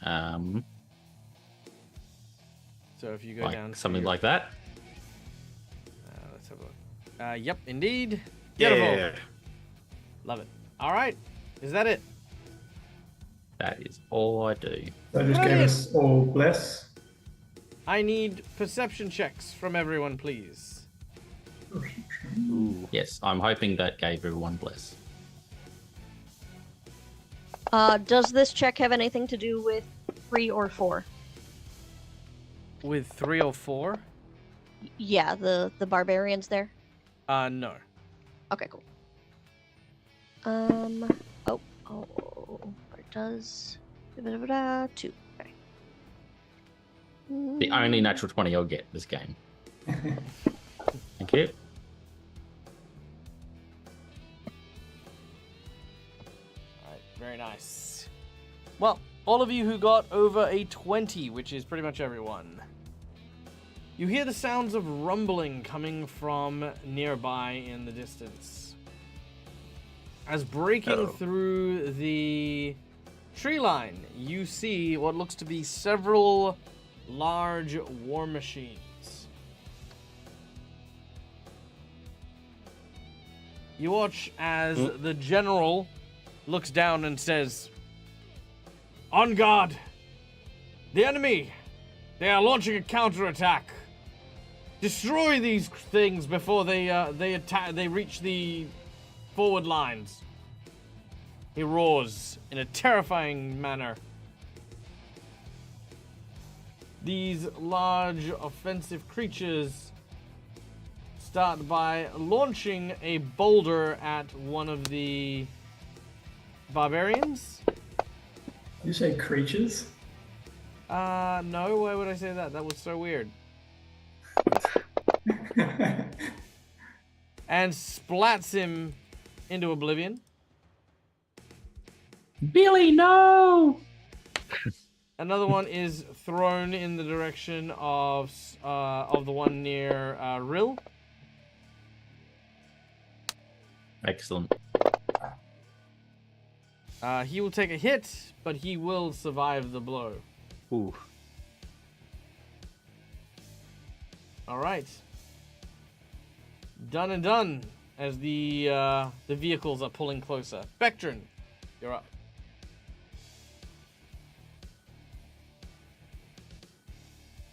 So if you go like down something to like that. let's have a look. Yep, indeed. Beautiful. Yeah. Love it. All right. Is that it? That is all I do. So just gave us all bless. I need perception checks from everyone, please. Yes, I'm hoping that gave everyone bless. Does this check have anything to do with 3 or 4? With 3 or 4? Yeah, the barbarians there. No. Okay, cool. It does 2. Okay. The only natural 20 I'll get this game. Thank you. Alright, very nice. Well, all of you who got over a 20, which is pretty much everyone, you hear the sounds of rumbling coming from nearby in the distance. As breaking through the tree line, you see what looks to be several large war machines. You watch as the general looks down and says, "On guard! The enemy! They are launching a counterattack! Destroy these things before they attack. They reach the forward lines." He roars in a terrifying manner. These large offensive creatures start by launching a boulder at one of the barbarians. You say creatures? No, why would I say that? That was so weird. And splats him into oblivion. Billy, no! Another one is thrown in the direction of the one near Rill. Excellent. He will take a hit, but he will survive the blow. Ooh. All right. Done and done. As the vehicles are pulling closer. Bectrin, you're up.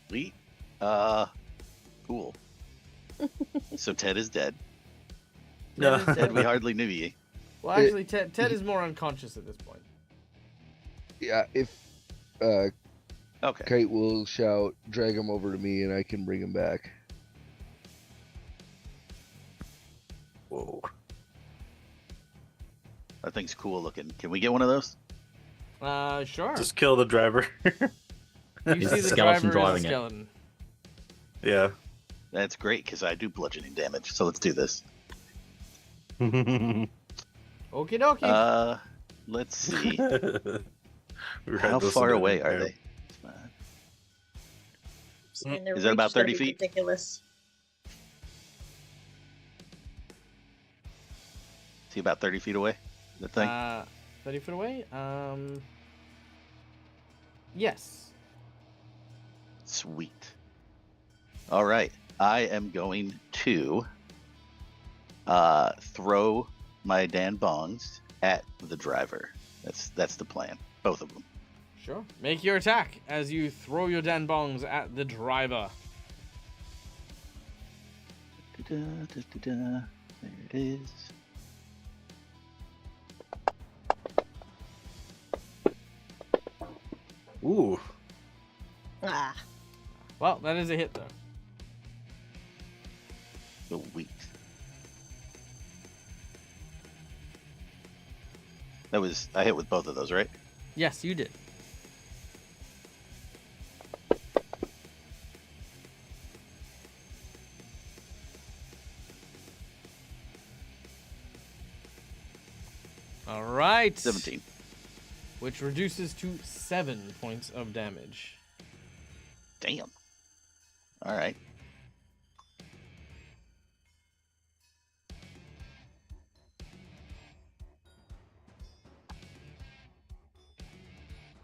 Sweet. Cool. So Ted is dead. No. Ted, we hardly knew you. Well, actually, Ted is more unconscious at this point. Yeah, if Okay. Kite will shout, drag him over to me, and I can bring him back. Whoa. That thing's cool looking. Can we get one of those? Sure. Just kill the driver. You see the skeleton driver is driving a it. skeleton. Yeah. That's great because I do bludgeoning damage. So let's do this. Okie dokie. Let's see. We How read this far in away are advance. they? And their Is that about reach gotta 30 be feet? Ridiculous. Is he about 30 feet away? The thing? 30 feet away? Yes. Sweet. All right. I am going to throw my Dan Bongs at the driver. That's the plan. Both of them. Sure. Make your attack as you throw your Dan Bongs at the driver. There it is. Ooh. Ah. Well, that is a hit, though. Sweet. I hit with both of those, right? Yes, you did. All right. 17. Which reduces to 7 points of damage. Damn. All right.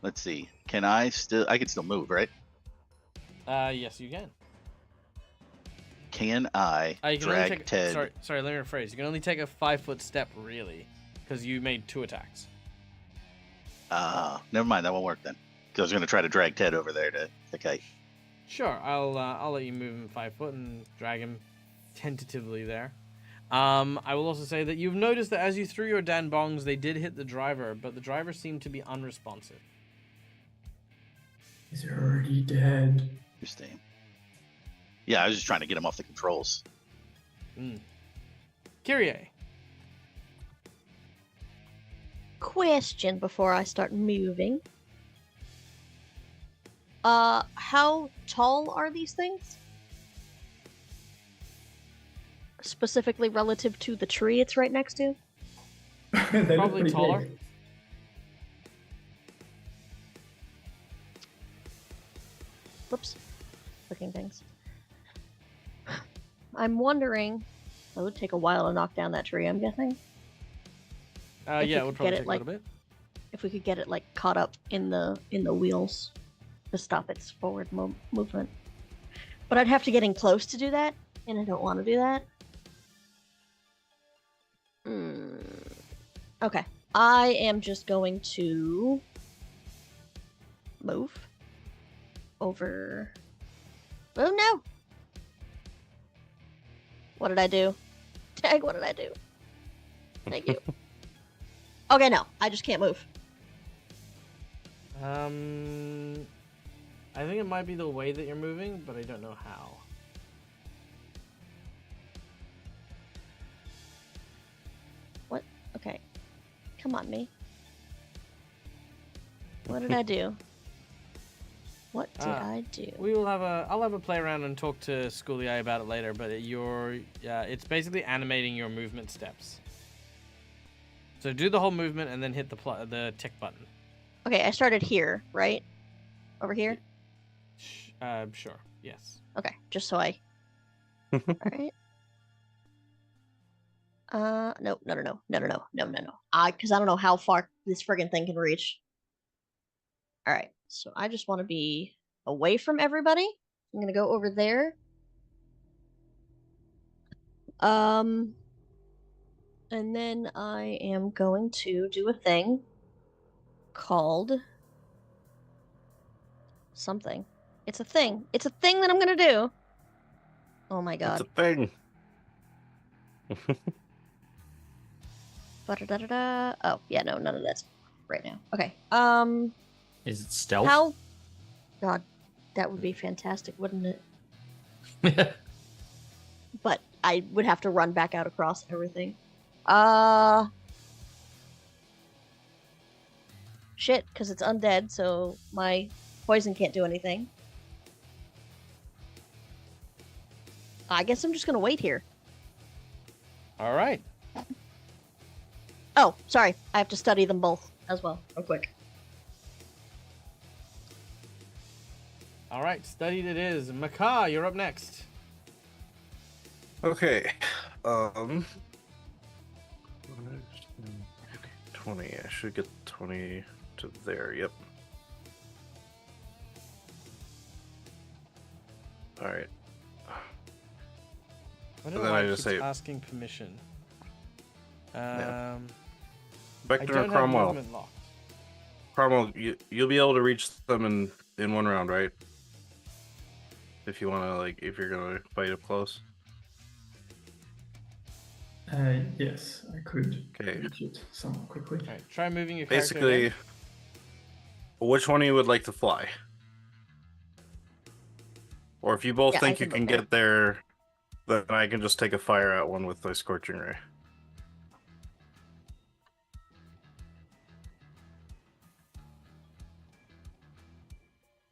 Let's see. I can still move, right? Yes, you can. Can I You can only drag take, Ted? Sorry, let me rephrase. You can only take a 5-foot step, really, because you made 2 attacks. Never mind. That won't work then. Because I was going to try to drag Ted over there to the kite. Sure, I'll let you move him 5 foot and drag him tentatively there. I will also say that you've noticed that as you threw your Dan Bongs, they did hit the driver, but the driver seemed to be unresponsive. He's already dead. Interesting. Yeah, I was just trying to get him off the controls. Kyrie. Question before I start moving. How tall are these things? Specifically relative to the tree it's right next to? They look Probably pretty taller. big. Whoops. Clicking things. I'm wondering. It would take a while to knock down that tree, I'm guessing. If Yeah, we it would could probably get it, take a like, little bit. If we could get it like caught up in the wheels to stop its forward movement. But I'd have to get in close to do that, and I don't want to do that. Okay. I am just going to move over. Oh no! What did I do? Tag, what did I do? Thank you. Okay, no. I just can't move. I think it might be the way that you're moving, but I don't know how. What? Okay. Come on, me. What did I do? What did I do? I'll have a play around and talk to Schoolie Eye about it later, but it's basically animating your movement steps. So do the whole movement and then hit the tick button. Okay, I started here, right? Over here? Sure. Yes. Okay, just so I... Alright. No. Because I don't know how far this friggin' thing can reach. Alright, so I just want to be away from everybody. I'm gonna go over there. And then I am going to do a thing called something. It's a thing. It's a thing that I'm gonna do. Oh my god. It's a thing. Ba-da-da-da-da. Oh, yeah, no, none of that's right now. Okay. Is it stealth? How? God, that would be fantastic, wouldn't it? But I would have to run back out across everything. Shit, because it's undead, so my poison can't do anything. I guess I'm just gonna wait here. All right. Oh, sorry. I have to study them both as well, real quick. All right, studied it is. Maka, you're up next. Okay. 20. I should get 20 to there. Yep. All right. I don't And know then why I it just keeps say- asking permission. Yeah. I Vector don't and have Cromwell. movement locked. Cromwell, you'll be able to reach them in one round, right? If you want to, like, if you're gonna fight up close. Yes, I could Okay. reach it somewhat quickly. All right, try moving your character Basically, again. which one of you would like to fly? Or if you both Yeah, I think you can can go there. get there, then I can just take a fire at one with the Scorching Ray.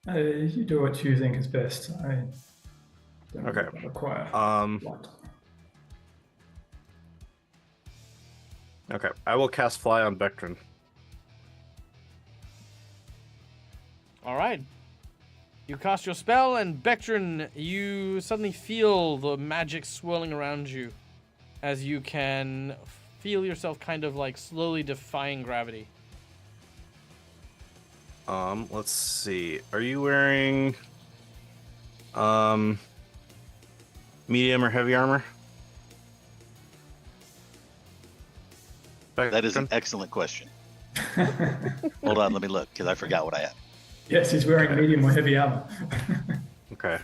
You do what you think is best. I don't Okay. require light. Okay, I will cast Fly on Vectrin. All right. You cast your spell, and Bectrin, you suddenly feel the magic swirling around you as you can feel yourself kind of like slowly defying gravity. Let's see. Are you wearing medium or heavy armor? That is an Vectrin? excellent question. Hold on, let me look, because I forgot what I had. Yes, he's wearing medium or heavy armor. Okay.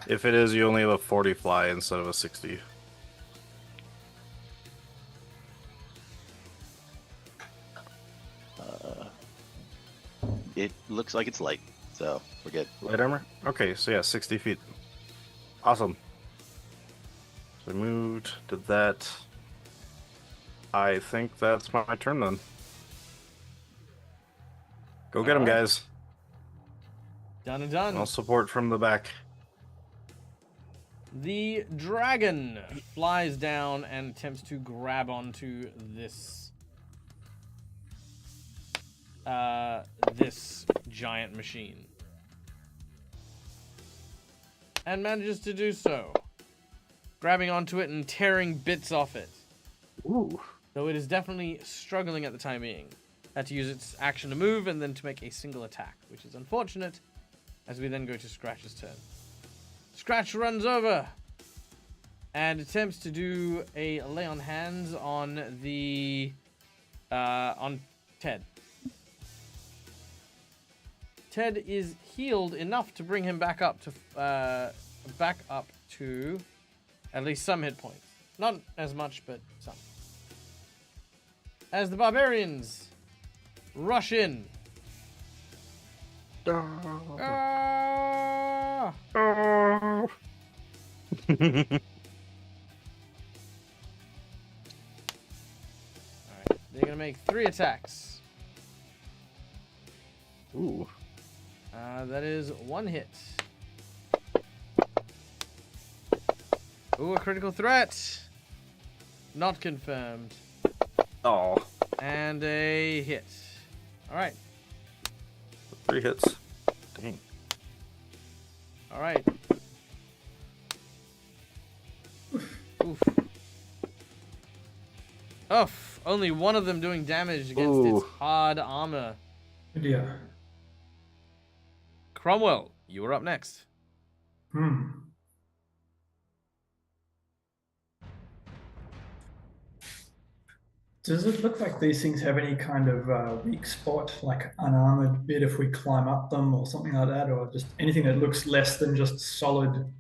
If it is, you only have a 40 fly instead of a 60. It looks like it's light, so we're good. Light armor? Okay, so yeah, 60 feet. Awesome. So I moved, did that. I think that's my turn then. Go get him, Alright. guys. Done and done. I'll support from the back. The dragon flies down and attempts to grab onto this this giant machine. And manages to do so. Grabbing onto it and tearing bits off it. Ooh. Though it is definitely struggling at the time being. Had to use its action to move and then to make a single attack, which is unfortunate, as we then go to Scratch's turn. Scratch runs over and attempts to do a lay on hands on the on Ted. Ted is healed enough to bring him back up to at least some hit points. Not as much, but some. As the barbarians rush in. Ah! Alright, they're gonna make 3 attacks. Ooh. That is 1 hit. Ooh, a critical threat. Not confirmed. Oh. And a hit. Alright. 3 hits. Dang. Alright. Oof. Oof. Only one of them doing damage against its Ooh. hard armor. Yeah. Cromwell, you are up next. Does it look like these things have any kind of weak spot, like unarmored bit if we climb up them or something like that, or just anything that looks less than just solid?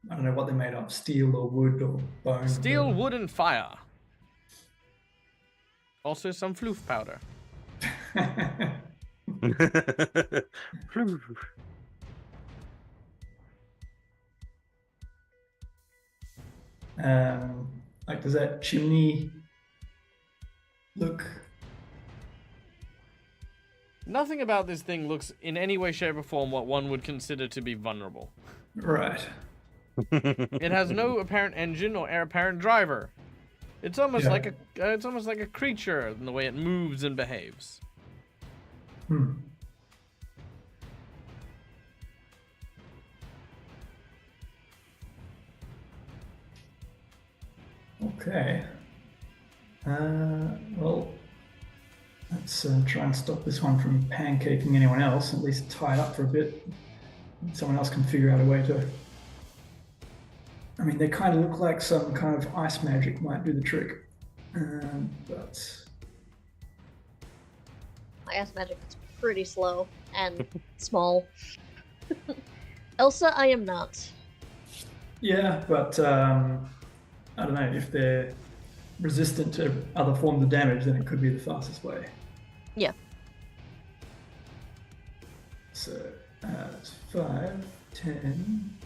I don't know what they're made of, steel or wood or bone. Steel, wood, and fire. Also some floof powder. Like, does that chimney look? Nothing about this thing looks in any way, shape, or form what one would consider to be vulnerable. Right. It has no apparent engine or apparent driver. It's almost Yeah. like a creature in the way it moves and behaves. Okay. Well, let's try and stop this one from pancaking anyone else. At least tie it up for a bit. Someone else can figure out a way to. I mean, they kind of look like some kind of ice magic might do the trick, but My ass magic is pretty slow and small. Elsa, I am not. yeah. But I don't know if they're resistant to other forms of damage, then it could be the fastest way. Yeah. So it's 5, 10,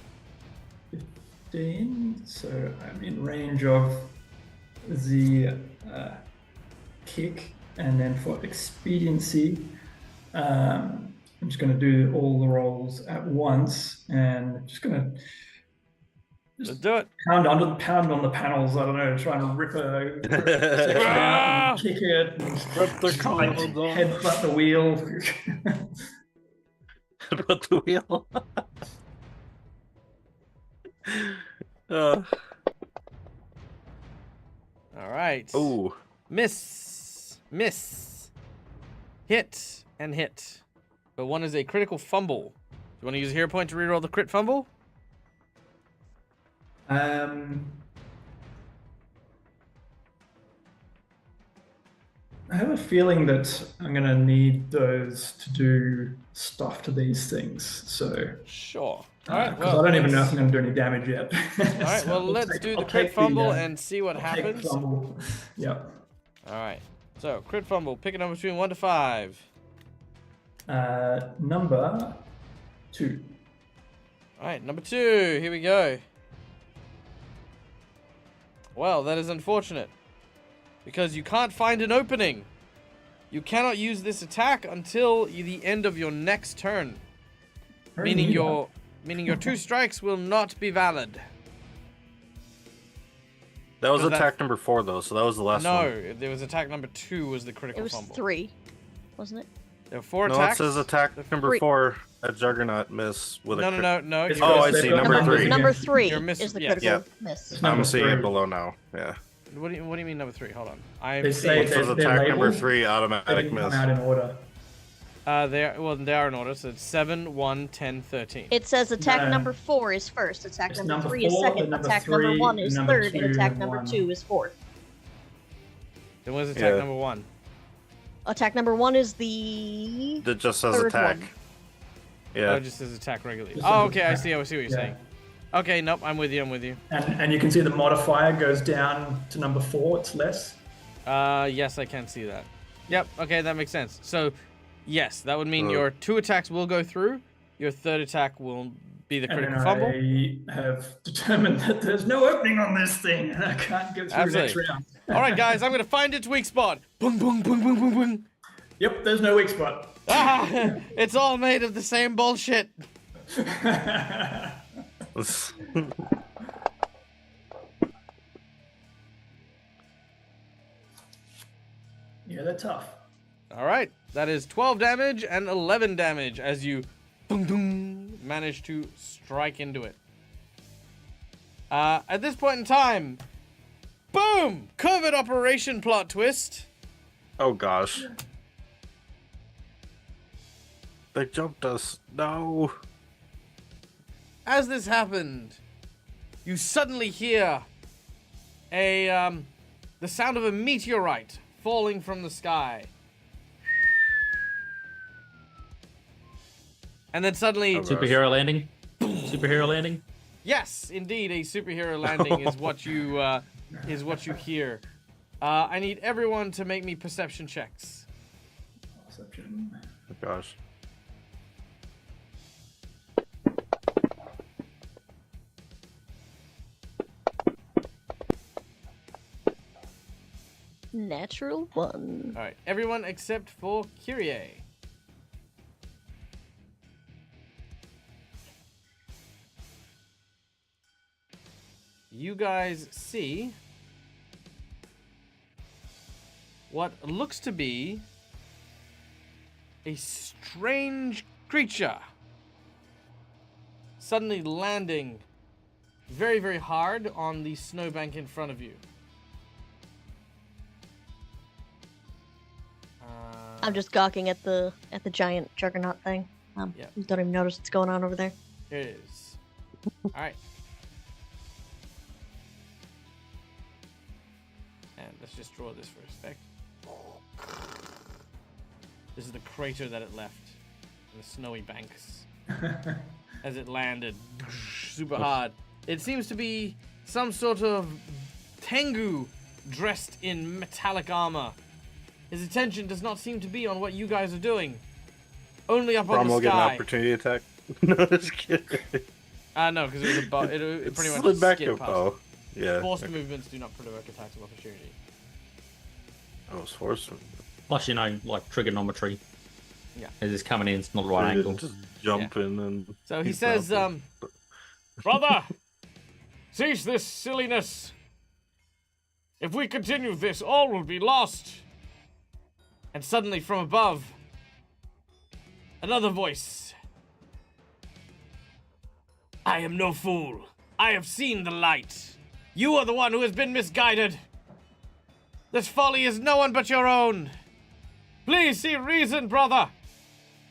15. So I'm in range of the kick, and then for expediency, I'm just going to do all the rolls at once, and just going to Let's do it. pound on the panels. I don't know, trying to rip a section out and kick it, and Rip the like, columns off. headbutt the wheel. Put the wheel. All right. Ooh. Miss. Hit and hit. But one is a critical fumble. You want to use a hero point to reroll the crit fumble? I have a feeling that I'm going to need those to do stuff to these things. So, Sure. All right. because Well, I don't even know if let's- I'm going to do any damage yet. All right. Well, let's do the crit fumble and see what happens. All Yep. right. So, crit fumble. Pick a number between 1 to 5. Number 2. All right. Number 2. Here we go. Well, that is unfortunate. Because you can't find an opening. You cannot use this attack until the end of your next turn. Meaning your 2 strikes will not be valid. That was Was that- attack number 4, though, so that was the last one. No, there was attack number 2 was the critical It was fumble. 3, wasn't it? There were 4 No, attacks. it says attack number Three. 4 at Juggernaut miss with a No. It's Oh, because I they've see, got number numbers 3. Number against- 3 You're miss- is the yeah. critical miss. It's I'm number seeing it 3. below now. Yeah. What do you mean number 3? Hold on. They I'm say seeing. It says they're attack number labeled. 3 They automatic didn't come miss. out in order. They are in order. So it's 7, 1, 10, 13. It says attack No. number 4 is first, attack It's number number 3 is 4, second, then number attack number 3, 1 is number third, and 2, attack and number 1. 2 is fourth. Then where's attack Yeah. number 1? Attack number 1 is the That just says third attack. one. Oh, Yeah. it just says attack regularly. Just Oh, says okay. I attack. see what you're Yeah. saying. Okay, nope. I'm with you. And you can see the modifier goes down to number 4. It's less. Yes, I can see that. Yep. Okay, that makes sense. So, yes, that would mean Uh. your 2 attacks will go through. Your 3rd attack will be the And critical then fumble. I have determined that there's no opening on this thing, and I can't get through next Absolutely. round. All right, guys, I'm gonna find its weak spot. Boom, boom, boom, boom, boom, boom. Yep, there's no weak spot. Ah, it's all made of the same bullshit. Yeah, they're tough. All right, that is 12 damage and 11 damage as you boom, boom, manage to strike into it. At this point in time, boom! Covert operation plot twist. Oh gosh. They jumped us. No. As this happened, you suddenly hear the sound of a meteorite falling from the sky. And then suddenly... Superhero landing? Superhero landing? Yes, indeed, a superhero landing is what you hear. I need everyone to make me perception checks. Perception. Oh, gosh. Natural 1. All right, everyone except for Kyrie. You guys see what looks to be a strange creature suddenly landing very, very hard on the snowbank in front of you. I'm just gawking at the giant juggernaut thing. Yeah. Don't even notice what's going on over there. Here it is. All right. And let's just draw this for a sec. This is the crater that it left in the snowy banks as it landed super hard. It seems to be some sort of Tengu dressed in metallic armor. His attention does not seem to be on what you guys are doing. Only up on the Get an sky. opportunity attack. No, just kidding. No, because it was a bow. It pretty much slid back skipped a past. bow. Yeah. Forced movements do not provoke attacks of opportunity. Oh, it's forced. Plus, like trigonometry. Yeah. As it's coming in, it's not the right angle. Just jumping and. So he says, Brother, cease this silliness. If we continue this, all will be lost. And suddenly from above, another voice. I am no fool. I have seen the light. You are the one who has been misguided. This folly is no one but your own. Please see reason, brother.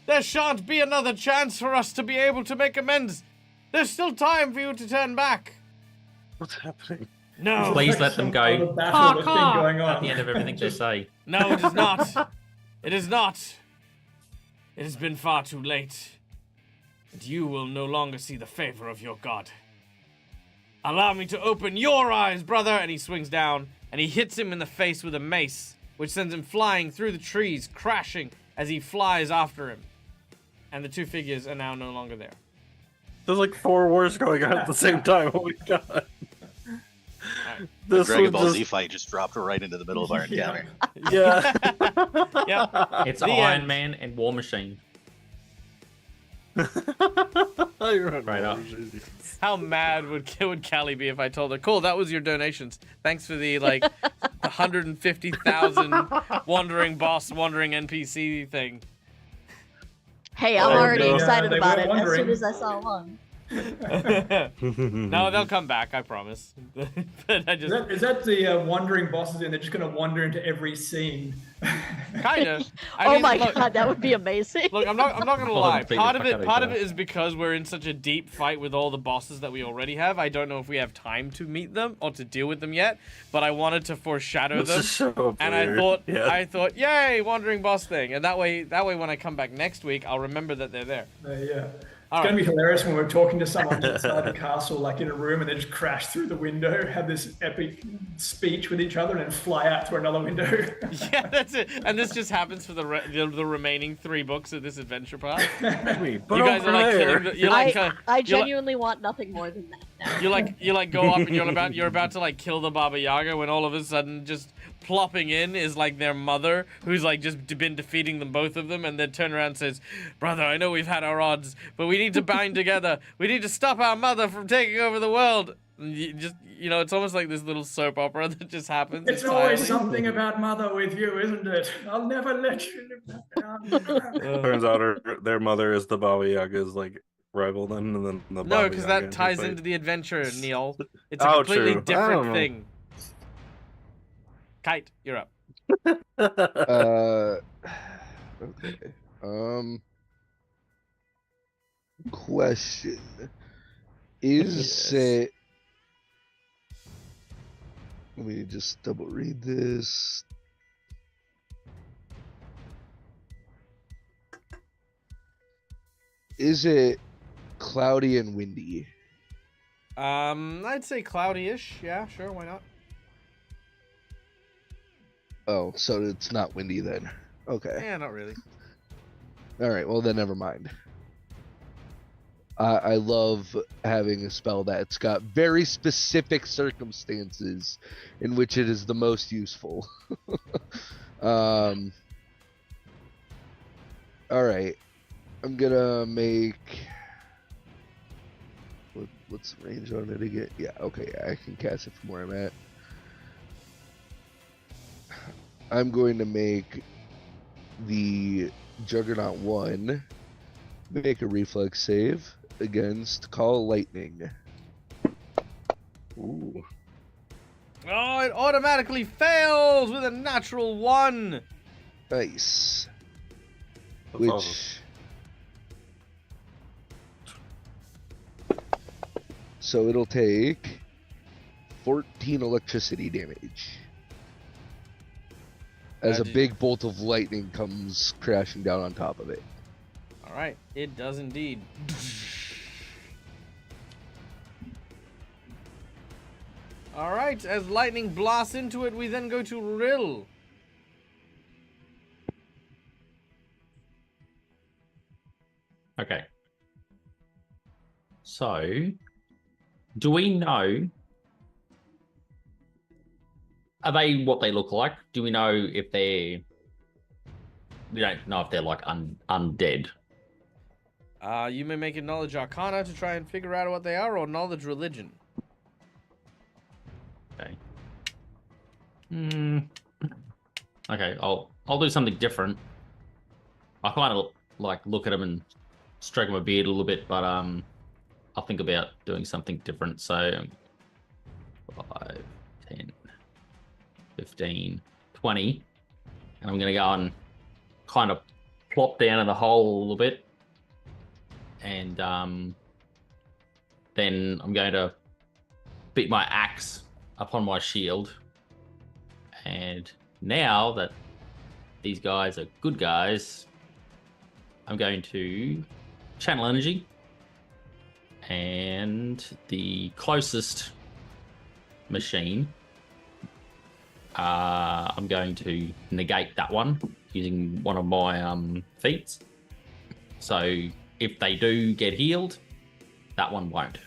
There shan't be another chance for us to be able to make amends. There's still time for you to turn back. What's happening? No. Please let them go. Battle that's been going on. At the end of everything they say. No, it is not. It is not. It has been far too late. And you will no longer see the favor of your god. Allow me to open your eyes, brother. And he swings down and he hits him in the face with a mace, which sends him flying through the trees, crashing as he flies after him. And the two figures are now no longer there. There's like 4 wars going on at the same time. Oh my god. The Dragon Ball Z fight just dropped right into the middle of our encounter. Yeah. Yep. It's The Iron end. Man and War Machine. I remember. Right up. How mad would Callie be if I told her, cool, that was your donations. Thanks for the, like, 150,000 wandering NPC thing. Hey, I'm already excited they about were it wondering. as soon as I saw one. No, they'll come back, I promise. But I just... Is that the wandering bosses and they're just going to wander into every scene? Kind of. Oh my god, that would be amazing. Look, I'm not gonna lie. beat the Part of fuck out it of each is because we're in such a deep fight with all the bosses that we already have. I don't know if we have time to meet them or to deal with them yet, but I wanted to foreshadow them. And I thought, yay, wandering boss thing. And that way when I come back next week, I'll remember that they're there. Yeah. It's going to be hilarious when we're talking to someone inside the castle, like in a room, and they just crash through the window, have this epic speech with each other, and then fly out through another window. Yeah, that's it. And this just happens for the remaining 3 books of this adventure part. You You guys are like killing the, I genuinely want nothing more than that now. You like go up and you're about to like kill the Baba Yaga when all of a sudden just plopping in is like their mother, who's like just been defeating them, both of them, and then turn around and says, brother, I know we've had our odds, but we need to bind together. We need to stop our mother from taking over the world. And it's almost like this little soap opera that just happens. It's always something about mother with you, isn't it? I'll never let you live that down. Turns out their mother is the Baba Yaga's like rival then, and then the No, because that ties into the adventure, Neil. It's a Oh, completely true. I different don't know. thing. Kite, you're up. Okay. Question. Is it... Let me just double read this. Is it cloudy and windy? I'd say cloudy-ish. Yeah, sure, why not? Oh, so it's not windy then. Okay. Yeah, not really. All right. Well, then never mind. I love having a spell that's got very specific circumstances in which it is the most useful. All right. I'm gonna make. What's the range on it again? Yeah. Okay. I can cast it from where I'm at. I'm going to make the Juggernaut 1 make a reflex save against Call Lightning. Ooh. Oh, it automatically fails with a natural 1. Nice. That's awesome. So it'll take 14 electricity damage. As a big bolt of lightning comes crashing down on top of it. Alright, it does indeed. Alright, as lightning blasts into it, we then go to Rill. Okay. So, do we know... Are they what they look like? Do we know if they're... We don't know if they're like undead. You may make a knowledge arcana to try and figure out what they are, or knowledge religion. Okay. Okay, I'll do something different. I kind of like look at them and stroke my beard a little bit, but I'll think about doing something different. So 5, 10, 15, 20, and I'm gonna go and kind of plop down in the hole a little bit, and then I'm going to beat my axe upon my shield. And now that these guys are good guys, I'm going to channel energy, and the closest machine, I'm going to negate that one using one of my feats. So if they do get healed, that one won't.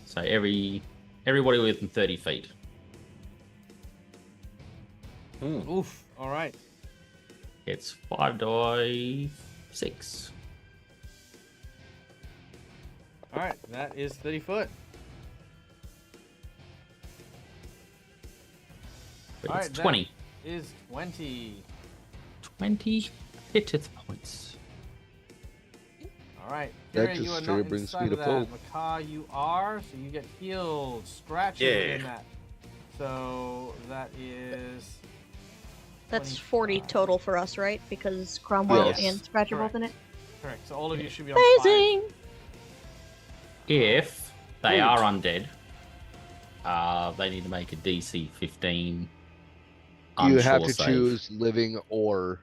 So everybody within 30 feet. Oof. All right. It's 5d6. All right. That is 30 foot. But All it's right, 20. That is 20. 20 hit points. All right. That Kira, just you are straight not brings inside me to of that. full. Makar, you are, so you get healed. Scratching Yeah. in that. So that is... That's 25. 40 total for us, right? Because Cromwell Yes. and Scratch are both in it. Correct. So all of you should be on 5. Amazing! If they Sweet. are undead, they need to make a DC 15. You have unsure to save. choose living or.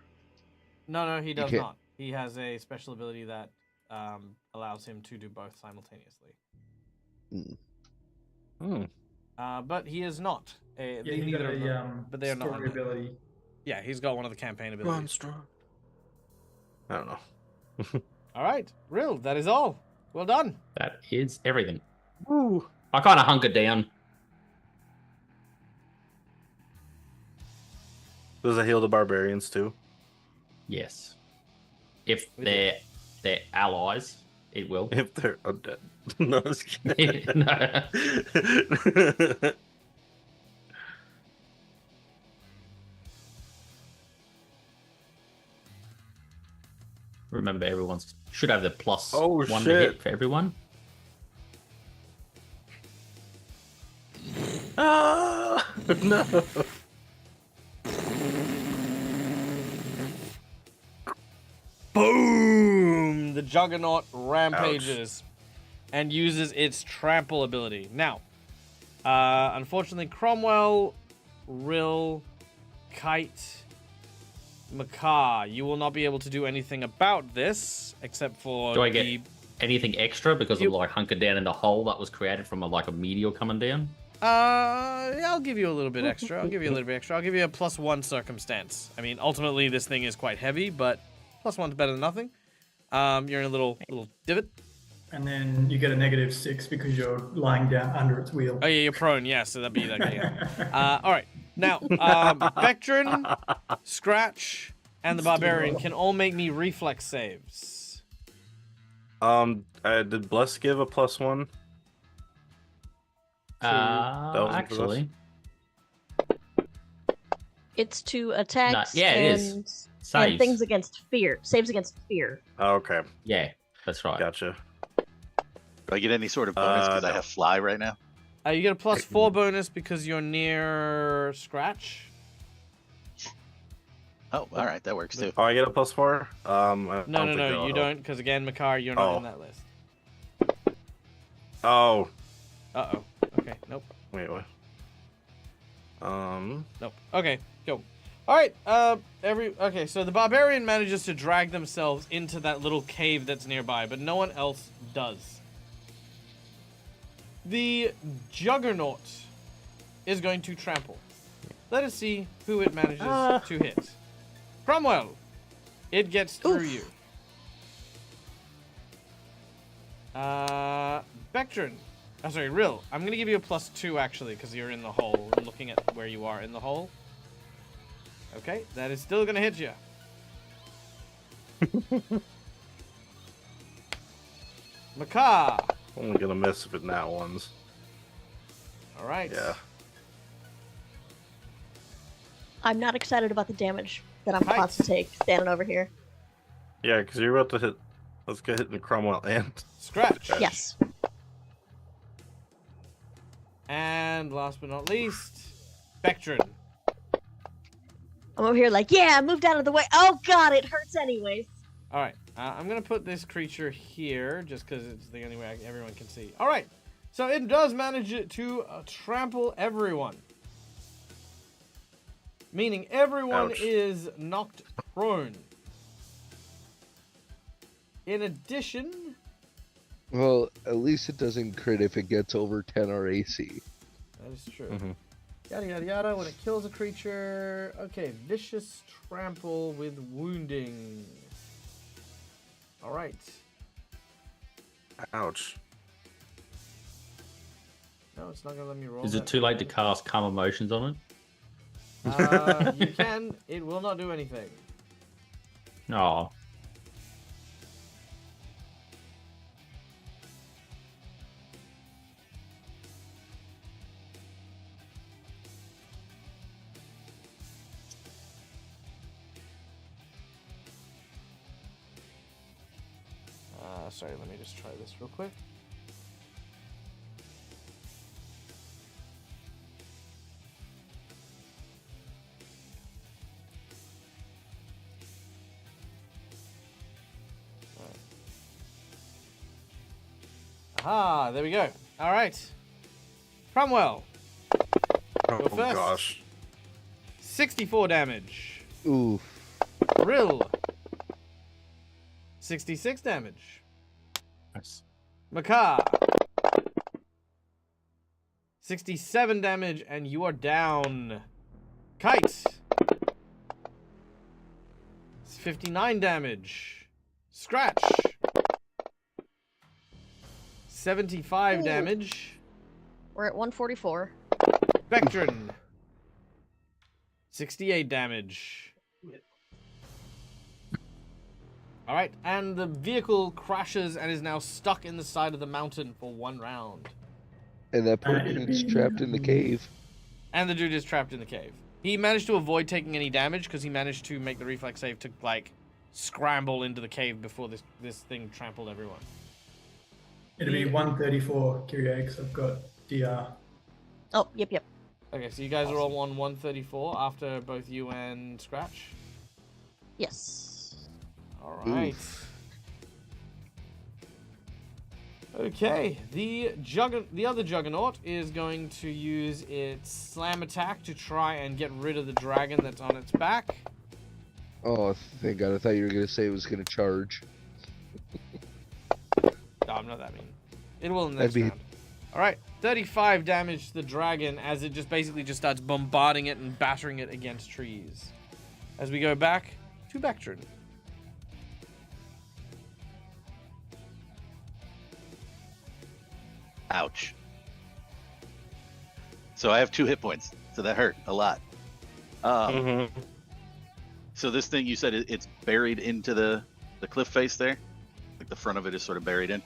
No, he does can't- not. He has a special ability that allows him to do both simultaneously. But he is not. Yeah, he Neither got of them, but they are not story undead. ability. Yeah, he's got one of the campaign abilities. I don't know. All right, Rill, that is all. Well done. That is everything. Woo. I kind of hunkered down. Does it heal the barbarians too? Yes. If they're allies, it will. If they're undead. No, just kidding. No. Remember, everyone should have the plus Oh, 1 to shit. hit for everyone. Ah, no. Boom! The Juggernaut rampages and uses its trample ability. Now, unfortunately, Cromwell, Rill, Kite, Macaw, you will not be able to do anything about this except for Do I get anything extra because You- I'm like hunkered down in the hole that was created from a meteor coming down? Yeah, I'll give you a little bit extra. I'll give you a +1 circumstance. I mean, ultimately, this thing is quite heavy, but +1's better than nothing. You're in a little divot. And then you get a -6 because you're lying down under its wheel. Oh yeah, you're prone. Yeah, so that'd be that guy. Yeah. All right. Now, Vectrin, Scratch, and the Barbarian can all make me reflex saves. Did Bless give a +1? Actually, It's to attacks yeah, it is. and saves. things against fear. Saves against fear. Oh, okay, Yeah, that's right. gotcha. Do I get any sort of bonus because I No. have fly right now? You get a +4 bonus because you're near Scratch. Oh, all right, that works too. Oh, I get a +4. No, you don't, because again, Makar, you're not in that list. Oh, Uh-oh. Okay, nope. wait, what? Nope. Okay, go. All right. Okay, so the Barbarian manages to drag themselves into that little cave that's nearby, but no one else does. The Juggernaut is going to trample. Let us see who it manages to hit. Cromwell, it gets through you. Vectrin. Oh, sorry, Rill. I'm going to give you a +2, actually, because you're in the hole, and looking at where you are in the hole. Okay, that is still going to hit you. Macaw. Only gonna miss if it nat ones. All right. Yeah. I'm not excited about the damage that I'm about to take standing over here. Yeah, because you're about to hit. Let's get hit in the Cromwell and Scratch. Yes. And last but not least, Vectrin. I'm over here like, yeah, move out of the way. Oh god, it hurts anyways. All right. I'm going to put this creature here just because it's the only way everyone can see. All right. So it does manage to trample everyone. Meaning everyone Ouch. is knocked prone. In addition... Well, at least it doesn't crit if it gets over 10 or AC. That is true. Mhm. Yada yada yada. When it kills a creature... Okay, vicious trample with wounding. Alright. ouch. No, it's not going to let me roll Is that it too late to again. cast Calm Emotions on it? You can. It will not do anything. Oh, Sorry, let me just try this real quick. Aha, there we go. All right. Cromwell, Oh Go first. gosh. 64 damage. Oof. Rill, 66 damage. nice. Macaw, 67 damage, and you are down. Kite, 59 damage. Scratch, 75 Ooh. damage. We're at 144. Vectrin, 68 damage. Alright, and the vehicle crashes and is now stuck in the side of the mountain for 1 round. And that person's trapped in the cave. And the dude is trapped in the cave. He managed to avoid taking any damage because he managed to make the reflex save to, like, scramble into the cave before this thing trampled everyone. It'll be 134, Kyrie, because I've got DR. Oh, yep. Okay, so you guys are all on 134 after both you and Scratch? Yes. Alright. Okay, the other Juggernaut is going to use its slam attack to try and get rid of the dragon that's on its back. Oh, thank God! I thought you were gonna say it was gonna charge. No, I'm not that mean. It will in the next round. All right, 35 damage to the dragon as it just basically just starts bombarding it and battering it against trees. As we go back to Bectrin. Ouch. So I have 2 hit points, so that hurt a lot. So this thing, you said it's buried into the cliff face there? Like the front of it is sort of buried in?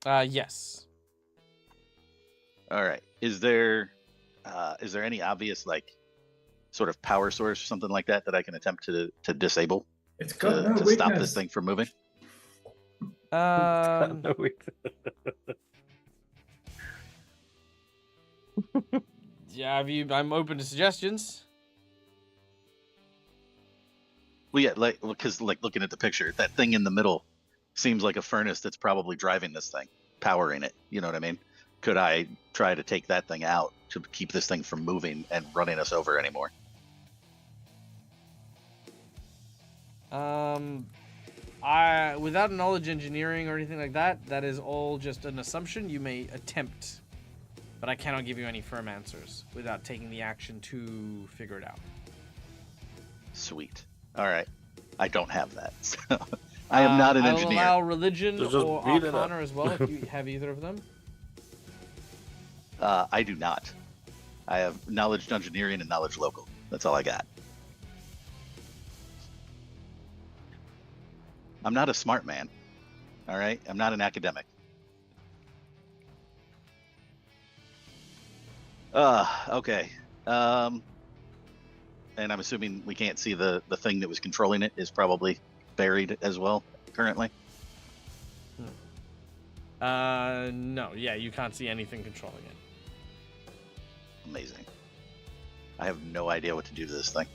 Yes. All right. Is there any obvious, like, sort of power source or something like that I can attempt to disable? It's got no to weakness. stop this thing from moving? Yeah, I'm open to suggestions. Well, yeah, because looking at the picture, that thing in the middle seems like a furnace that's probably driving this thing, powering it. You know what I mean? Could I try to take that thing out to keep this thing from moving and running us over anymore? Without knowledge engineering or anything like that, that is all just an assumption. You may attempt, but I cannot give you any firm answers without taking the action to figure it out. Sweet. All right. I don't have that. So I am not an engineer. I'll allow religion So or arcana as well if you have either of them. I do not. I have knowledge engineering and knowledge local. That's all I got. I'm not a smart man. All right? I'm not an academic. Okay. And I'm assuming we can't see the thing that was controlling it is probably buried as well currently. No. Yeah, you can't see anything controlling it. Amazing. I have no idea what to do to this thing.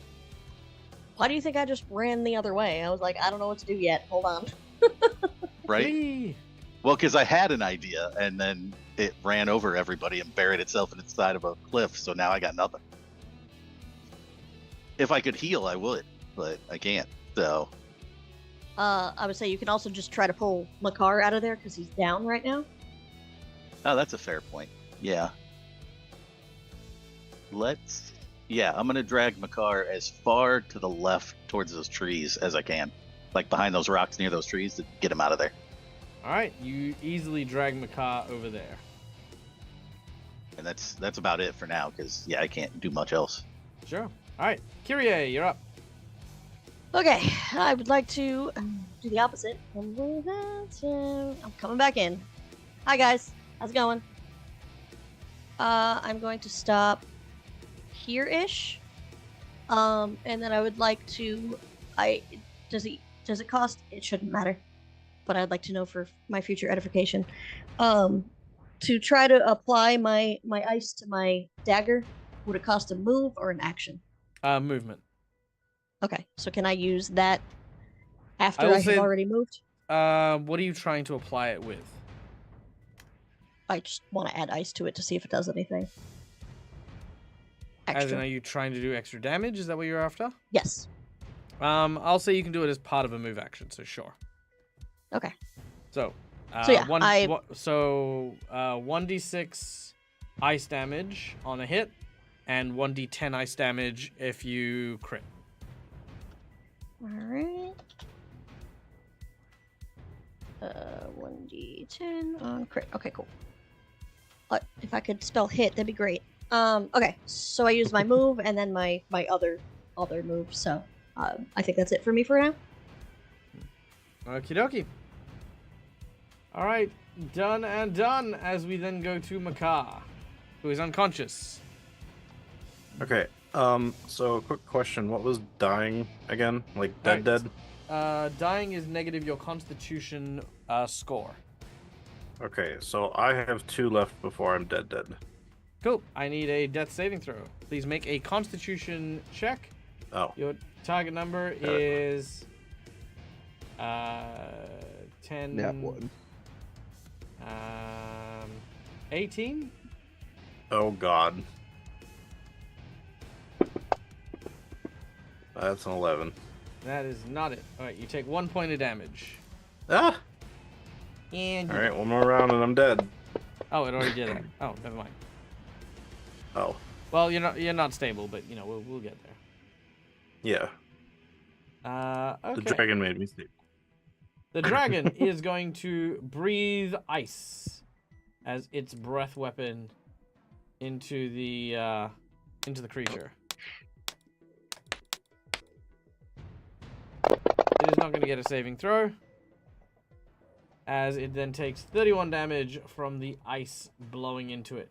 Why do you think I just ran the other way? I was like, I don't know what to do yet. Hold on. Right? Whee! Well, because I had an idea, and then it ran over everybody and buried itself in the side of a cliff, so now I got nothing. If I could heal, I would, but I can't, so... I would say you can also just try to pull Makar out of there, because he's down right now. Oh, that's a fair point. Yeah. Yeah, I'm going to drag Makar as far to the left towards those trees as I can. Like behind those rocks near those trees to get him out of there. Alright, you easily drag Makar over there. And that's about it for now, because, yeah, I can't do much else. Sure. Alright, Kyrie, you're up. Okay, I would like to do the opposite. I'm coming back in. Hi guys, how's it going? I'm going to stop here-ish. And then I would like to... Does it cost? It shouldn't matter. But I'd like to know for my future edification. To try to apply my ice to my dagger, would it cost a move or an action? Movement. Okay, so can I use that after I have already moved? What are you trying to apply it with? I just want to add ice to it to see if it does anything. Extra. As in, are you trying to do extra damage? Is that what you're after? Yes. I'll say you can do it as part of a move action, so sure. Okay. So, yeah, 1d6 ice damage on a hit, and 1d10 ice damage if you crit. Alright. 1d10 on crit. Okay, cool. If I could spell hit, that'd be great. Okay, so I use my move and then my other move, so I think that's it for me for now. Okie dokie. Alright, done and done, as we then go to Makar, who is unconscious. Okay, so quick question. What was dying again? Like dead? Dying is negative your constitution score. Okay, so I have 2 left before I'm dead. Cool. I need a death saving throw. Please make a constitution check. Oh. Your target number is 10. Nat 1. 18. Oh God. That's an 11. That is not it. All right, you take 1 point of damage. Ah! And Alright, one more round and I'm dead. oh, it already did that. Oh, never mind. Oh. Well, you're not stable, but you know we'll get there. Yeah. Okay. The dragon made me sleep. The dragon is going to breathe ice as its breath weapon into the creature. It is not going to get a saving throw, as it then takes 31 damage from the ice blowing into it.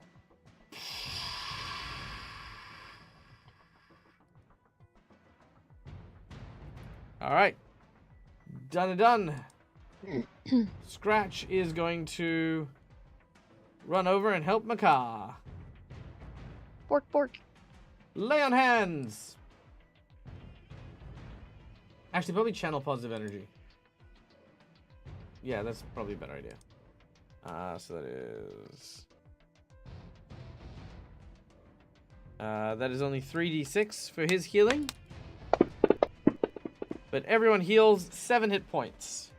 All right. Done. Scratch is going to run over and help Makar. Bork. Lay on hands. Actually, probably channel positive energy. Yeah, that's probably a better idea. So that is only 3d6 for his healing. But everyone heals 7 hit points.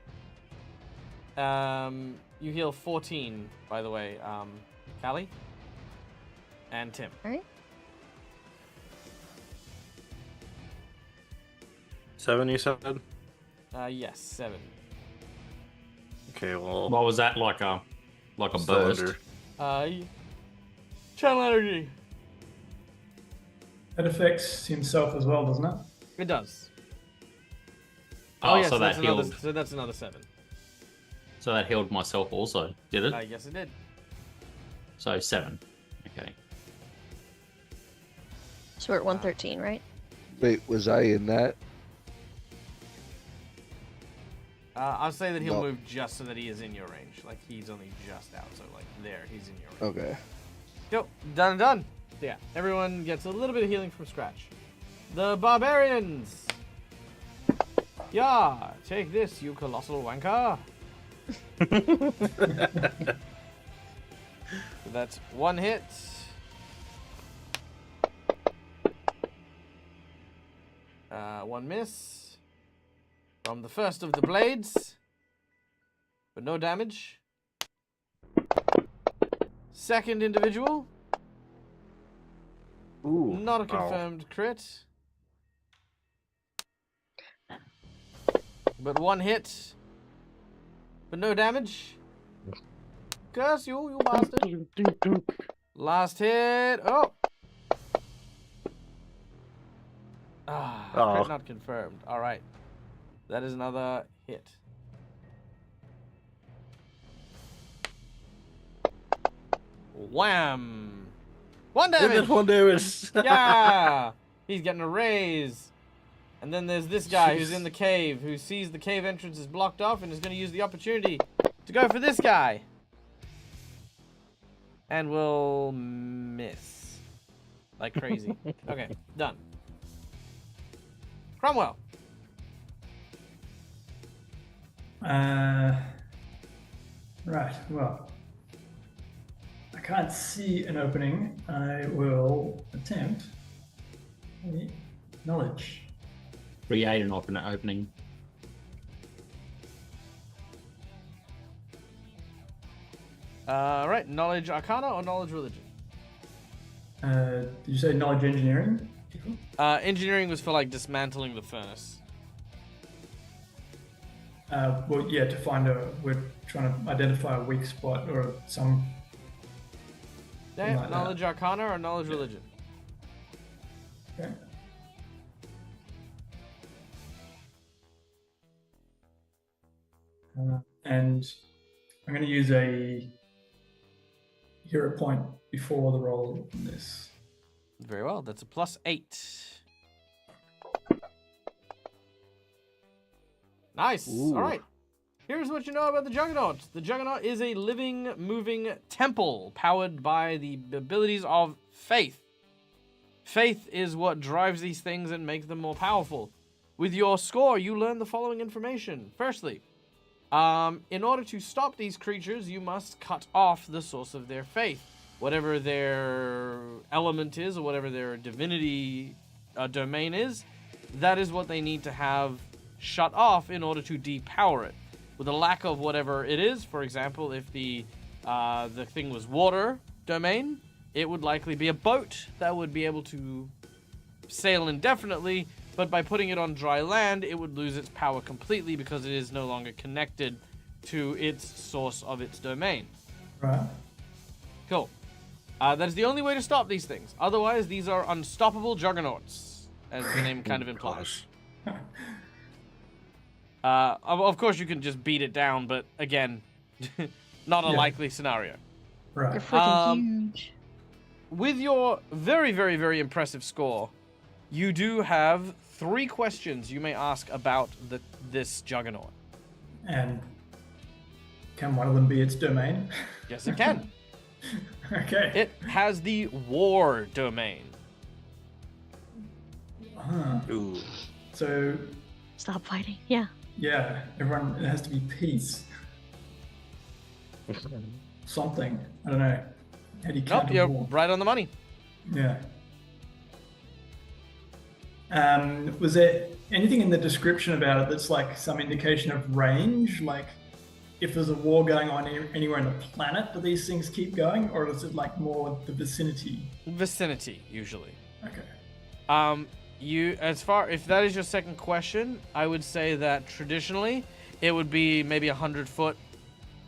You heal 14, by the way, Callie and Tim. All right. 7, you said? Yes, 7. Okay, well... What was that, like a burst? Channel energy. That affects himself as well, doesn't it? It does. Oh, yes, so that another, healed. so that's another 7. So that healed myself also, did it? Yes, it did. So 7. Okay. So we're at 113, right? Wait, was I in that? I'll say that he'll No. move just so that he is in your range. Like, he's only just out, so, like, there, he's in your range. Okay. Yep, done. Yeah, everyone gets a little bit of healing from Scratch. The barbarians! Yeah, take this, you colossal wanker. So that's 1 hit. One miss from the first of the blades, but no damage. Second individual, Ooh. not a confirmed crit, but 1 hit, but no damage. Curse you, you bastard. Last hit. Oh. Crit not confirmed. All right. That is another hit. Wham! 1 damage. 1 damage. Yeah. He's getting a raise. And then there's this guy who's in the cave, who sees the cave entrance is blocked off and is going to use the opportunity to go for this guy. And will miss. Like crazy. Okay, done. Cromwell. Right, well, I can't see an opening. I will attempt knowledge. Create an opening. Right, knowledge arcana or knowledge religion? Did you say knowledge engineering? Engineering was for like dismantling the furnace. Well, yeah, to find we're trying to identify a weak spot or some. Yeah, like knowledge arcana or knowledge religion? Okay. And I'm going to use a hero point before the roll on this. Very well, that's a +8. Nice. Ooh. All right. Here's what you know about the Juggernaut. The Juggernaut is a living, moving temple powered by the abilities of faith. Faith is what drives these things and makes them more powerful. With your score, you learn the following information. Firstly, in order to stop these creatures, you must cut off the source of their faith. Whatever their element is, or whatever their divinity domain is, that is what they need to have shut off in order to depower it. With a lack of whatever it is, for example, if the thing was water domain, it would likely be a boat that would be able to sail indefinitely, but by putting it on dry land, it would lose its power completely because it is no longer connected to its source of its domain. Right. Cool. That is the only way to stop these things. Otherwise, these are unstoppable juggernauts, as the name kind of implies. Of course, you can just beat it down, but again, not a likely scenario. Right. They're freaking huge. With your very, very, very impressive score, you do have 3 questions you may ask about this juggernaut. And can one of them be its domain? Yes, it can. Okay. It has the war domain. Ooh. So, Stop fighting. Yeah. yeah, everyone, it has to be peace. Something. I don't know. How do you Nope, counter you're war? right on the money. Yeah. Was there anything in the description about it that's like some indication of range? Like, if there's a war going on anywhere on the planet, do these things keep going, or is it like more the vicinity? Vicinity, usually. Okay. If that is your second question, I would say that traditionally it would be maybe 100 foot,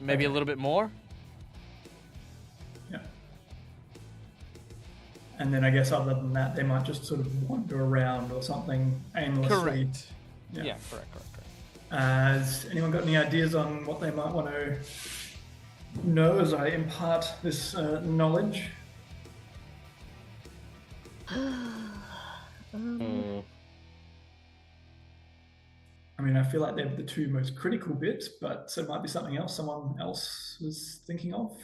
maybe a little bit more. Yeah. And then I guess other than that, they might just sort of wander around or something aimlessly. Correct. Yeah. Yeah, correct. Has anyone got any ideas on what they might want to know as I impart this knowledge? I mean, I feel like they're the 2 most critical bits, but so it might be something else someone else was thinking of.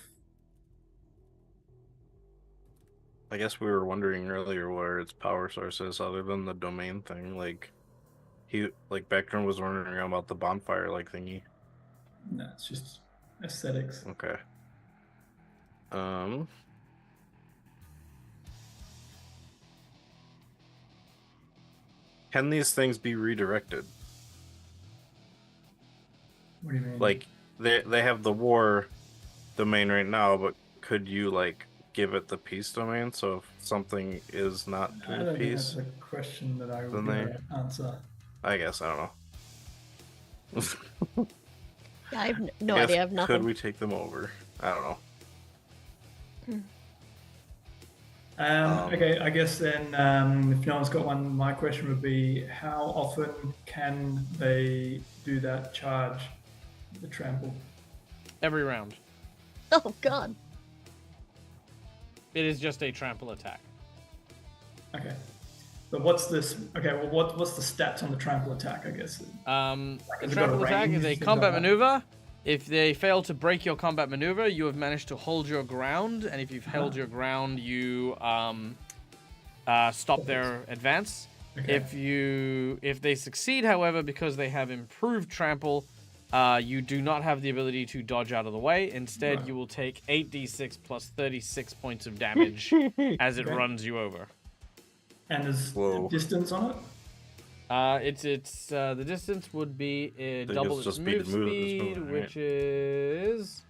I guess we were wondering earlier where its power source is, other than the domain thing. Like Beckton was wondering about the bonfire thingy. No, it's just aesthetics. Okay. Can these things be redirected? What do you mean? Like, they have the war domain right now, but could you give it the peace domain? So if something is not I doing don't think peace, that's a question that I would then be they- able to answer. I guess I don't know. Yeah, I have no I guess, idea. I have nothing. Could we take them over? I don't know. Okay, I guess then if no one's got one, my question would be how often can they do that charge, the trample? Every round. Oh God. It is just a trample attack. Okay. But what's this? Okay, well, what's the stats on the trample attack, I guess? A Has it got trample attack is a range, things combat like that? maneuver. If they fail to break your combat maneuver, you have managed to hold your ground, and if you've held your ground, you stop their advance. Okay. If they succeed, however, because they have improved trample, you do not have the ability to dodge out of the way. Instead, you will take 8d6 plus 36 points of damage as it Okay. runs you over. And there's Whoa. distance on it? The distance would be double it's its just speed move to move, it's speed, moving, which is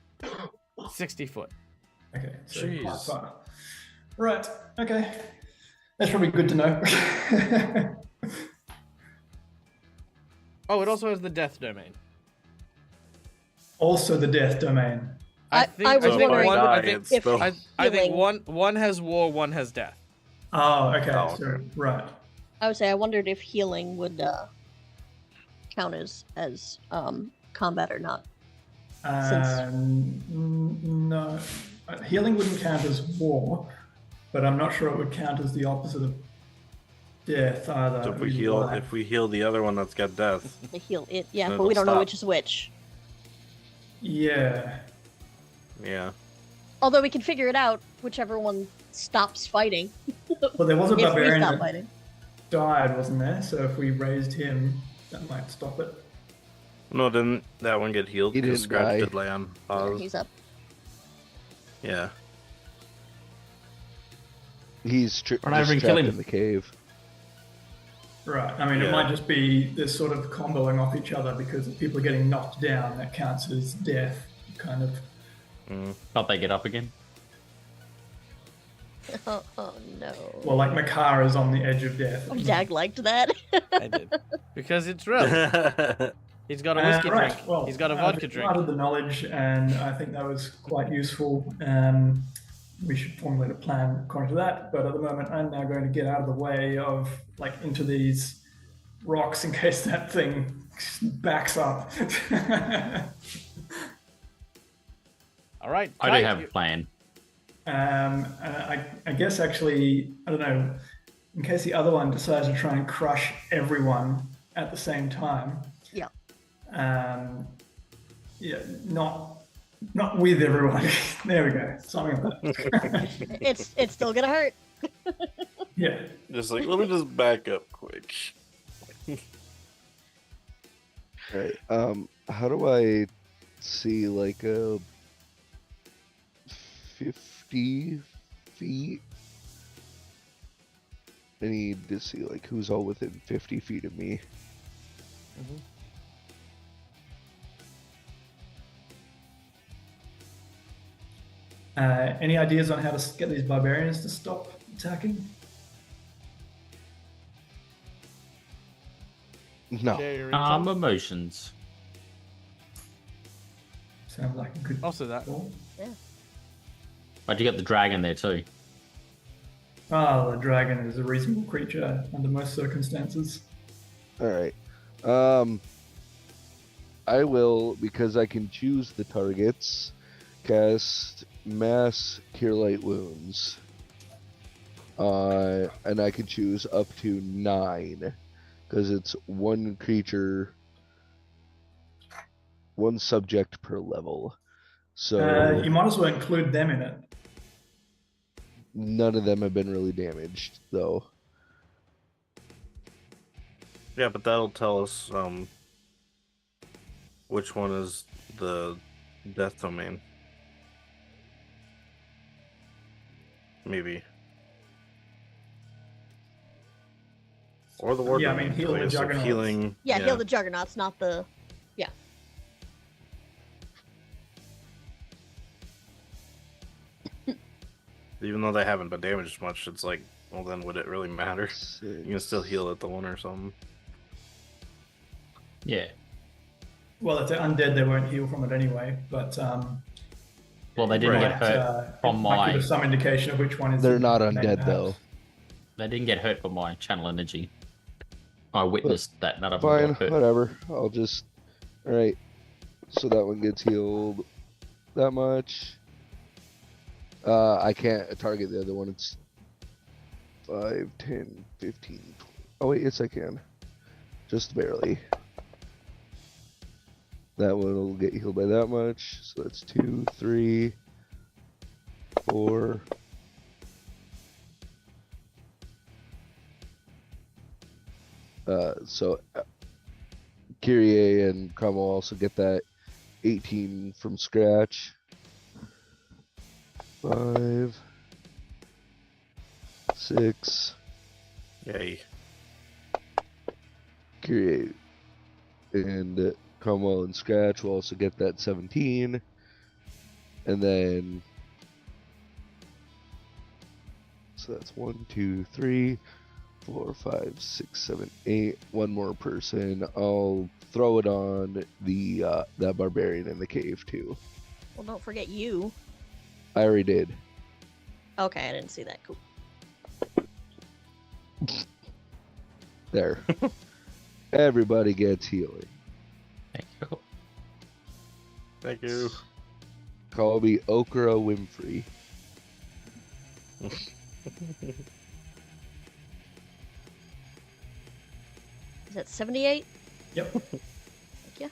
60 foot. Okay, so Jeez. quite far. Right, okay. That's probably good to know. Oh, it also has the death domain. Also the death domain. I was wondering I think healing. one has war, one has death. Oh, okay. Oh, So, okay. right. I would say I wondered if healing would count as combat or not. No. Healing wouldn't count as war, but I'm not sure it would count as the opposite of death either. So It would be life. if we heal the other one that's got death, The heal it, yeah, Then but we it'll don't know stop. which is which. Yeah. yeah. Although we can figure it out, whichever one stops fighting. Well, there was a If we barbarian stop that fighting. died, wasn't there? So if we raised him, that might stop it. No, didn't that one get healed? He Because didn't Scratch die. did lay on Yeah, pause. he's up. Yeah. He's Run over and just kill trapped him. in the cave. Right. I mean, it might just be this sort of comboing off each other because if people are getting knocked down, that counts as death, kind of. Can't they get up again? Oh no. Well, like Makar is on the edge of death. Dag liked that. I did. Because it's real. He's got a whiskey drink. Well, He's got a vodka drink. Part of the knowledge, and I think that was quite useful. We should formulate a plan according to that. But at the moment, I'm now going to get out of the way of, like, into these rocks in case that thing backs up. All right. I do have a plan. I guess actually, I don't know, in case the other one decides to try and crush everyone at the same time. Yeah. Yeah, not with everyone. There we go. Something like that. It's still gonna hurt. Yeah. Just like, let me just back up quick. Right. How do I see like a 50 feet? I need to see like who's all within 50 feet of me. Any ideas on how to get these barbarians to stop attacking? No. Emotions. Sounds like a good Also that. call. Yeah. But you got the dragon there too. Oh, the dragon is a reasonable creature under most circumstances. All right. I will, because I can choose the targets, cast mass cure light wounds. And I can choose up to 9, because it's one creature, one subject per level. So You might as well include them in it. none of them have been really damaged, though. Yeah, but that'll tell us which one is the death domain. Maybe. Or the war Yeah, I domain. mean, heal the so juggernauts. healing. Yeah, heal the juggernauts, not the. Yeah. Even though they haven't been damaged much, it's like, well, then would it really matter? 6. You can still heal at the one or something. Yeah. Well, if they're undead, they won't heal from it anyway. But Well, they didn't Right. get hurt from it might my. give us some indication of which one is. They're the not main undead, perhaps. though. They didn't get hurt by my channel energy. I witnessed that none of them Fine, got hurt. whatever. I'll just... Alright. So that one gets healed that much. I can't target the other one. It's 5, 10, 15, 20. Oh wait, yes I can. Just barely. That one will get healed by that much. So that's 2, 3, 4. So Kyrie and Cromwell also get that 18 from scratch. 5, 6. Yay. Kyrie and Cromwell and scratch will also get that 17. And then so that's 1, 2, 3, 4, 5, 6, 7, 8. One more person. I'll throw it on the that barbarian in the cave too. Well, don't forget you. I already did. Okay, I didn't see that. Cool. There. Everybody gets healing. Thank you. Thank you. Call me Okra Winfrey. Is that 78? Yep. Thank you.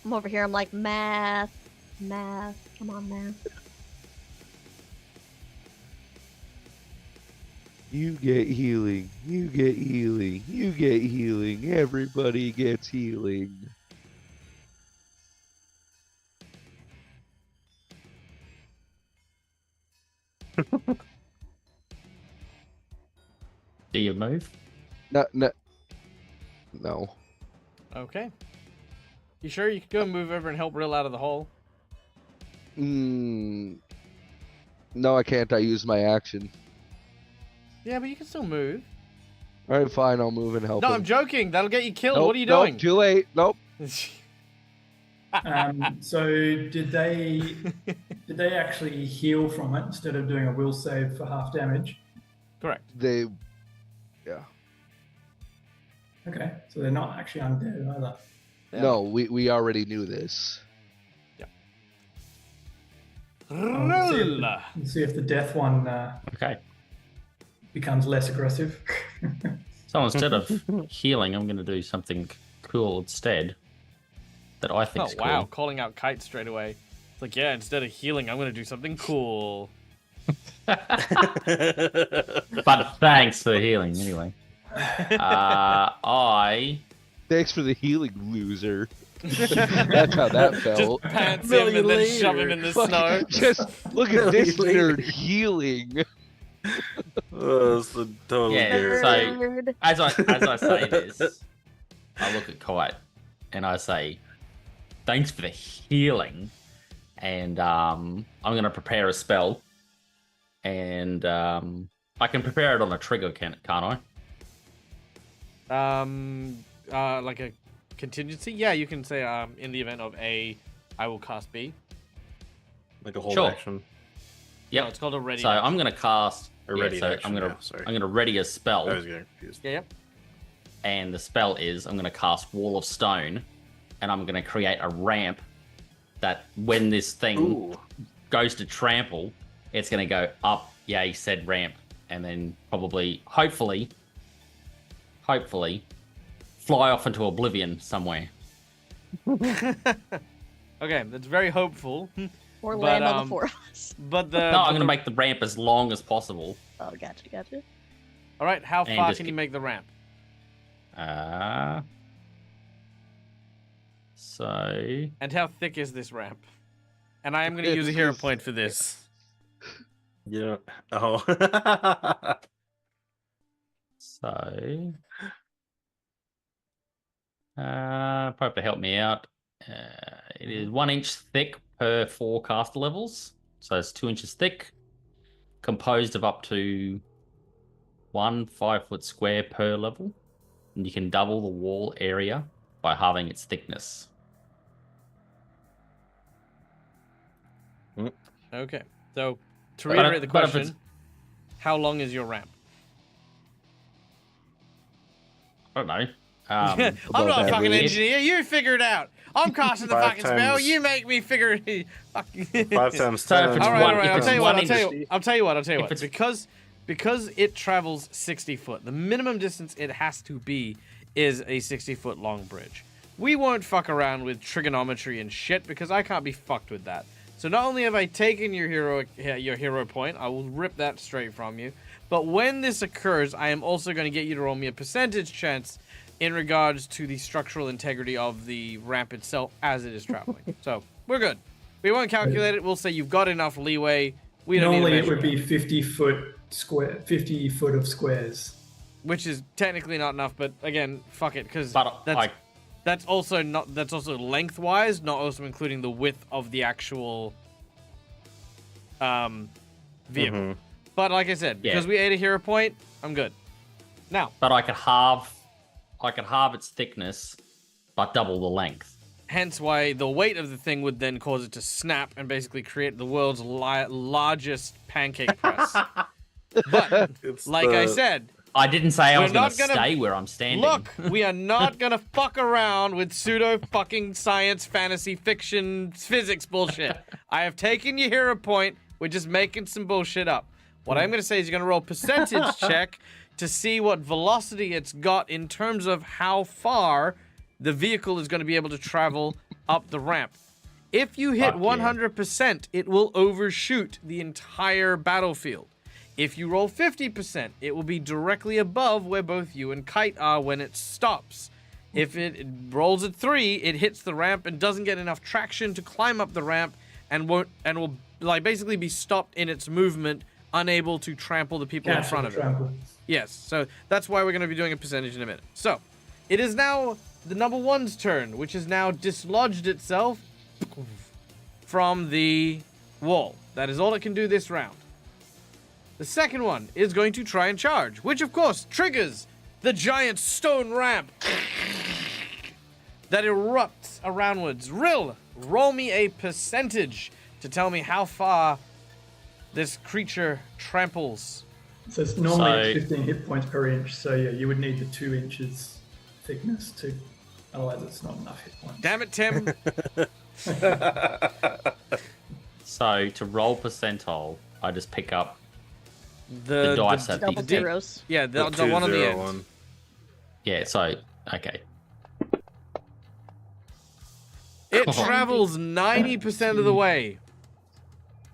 I'm over here. I'm like, math. Come on, math. You get healing. You get healing. You get healing. Everybody gets healing. Do you move? No. Okay. You sure you could go move over and help Rill out of the hole? No, I can't. I use my action. Yeah, but you can still move. All right, fine. I'll move and help No, him. I'm joking. That'll get you killed. Nope, What are you nope, doing? Too late. Nope. So did they actually heal from it instead of doing a will save for half damage? Correct. Yeah. Okay, so they're not actually undead either. Yeah. No, we already knew this. Rill. Let's see if the death one Okay. becomes less aggressive. So instead of healing, I'm going to do something cool instead. That I think Oh, is cool. wow. Calling out Kite straight away. It's like, yeah, instead of healing, I'm going to do something cool. But thanks for healing anyway. I Thanks for the healing, loser. That's how that felt. Just pants him and then shove him in the snow. Just look at this nerd healing. Oh, that's a total Yeah, nerd. so Nerd. as I say this, I look at Kite and I say, "Thanks for the healing," and I'm gonna prepare a spell, and I can prepare it on a trigger, can't I? Like a contingency? Yeah, you can say, in the event of A, I will cast B. Like a whole Sure. action. Yep. No, it's called a ready. So I'm gonna cast. A ready so action, yeah, sorry. I'm gonna ready a I spell, was getting confused. Yeah, yep. and the spell is I'm gonna cast Wall of Stone, and I'm gonna create a ramp that when this thing Ooh. goes to trample, it's gonna go up, yay, said ramp, and then probably, hopefully, fly off into oblivion somewhere. Okay, that's very hopeful. Or But, land on the four of us. But the. No, I'm gonna make the ramp as long as possible. Oh, gotcha. All right, how And far just can you make the ramp? So And how thick is this ramp? And I am going to use a hero point for this. Yeah. Oh. So, probably to help me out. It is 1 inch thick per 4 caster levels. So it's 2 inches thick, composed of up to 1 5-foot square per level. And you can double the wall area by halving its thickness. Okay, so to But- reiterate the but if question, how long is your ramp? I don't know. I'm not a fucking engineer. You figure it out. I'm casting the 5 fucking spell. times- You make me figure it. 5 times So if 10. it's All right, one- all right. if I'll it's tell you one what. inch- I'll tell you what. If it's- Because it travels 60 foot. The minimum distance it has to be is a 60-foot long bridge. We won't fuck around with trigonometry and shit because I can't be fucked with that. So not only have I taken your hero point, I will rip that straight from you. But when this occurs, I am also going to get you to roll me a percentage chance in regards to the structural integrity of the ramp itself as it is traveling. So we're good. We won't calculate it. We'll say you've got enough leeway. We don't Normally need it to would be 50 foot of squares. which is technically not enough. But again, fuck it, because But that's also lengthwise, not also including the width of the actual vehicle. Mhm. But like I said, because we ate a hero point, I'm good. Now, But I could halve its thickness, but double the length. hence why the weight of the thing would then cause it to snap and basically create the world's largest pancake press. But It's like I the- said, I didn't say I We're was going not to gonna- stay where I'm standing. look, we are not gonna fuck around with pseudo fucking science, fantasy, fiction, physics bullshit. I have taken your hero point. We're just making some bullshit up. What I'm gonna say is you're gonna roll a percentage check to see what velocity it's got in terms of how far the vehicle is gonna be able to travel up the ramp. If you hit Fuck yeah. 100%, it will overshoot the entire battlefield. If you roll 50%, it will be directly above where both you and Kite are when it stops. If it rolls at 3, it hits the ramp and doesn't get enough traction to climb up the ramp and will like basically be stopped in its movement unable to trample the people in front of it. Trample. Yes, so that's why we're going to be doing a percentage in a minute. So, it is now the number 1's turn, which has now dislodged itself from the wall. That is all it can do this round. The second one is going to try and charge, which of course triggers the giant stone ramp that erupts aroundwards. Rill, roll me a percentage to tell me how far this creature tramples. So it's normally 15 hit points per inch. So yeah, you would need the 2 inches thickness to, otherwise it's not enough hit points. Damn it, Tim. So to roll percentile, I just pick up the dice at double the zeros. Yeah, the one on the end. one. Yeah, so okay. It travels 90% of the way,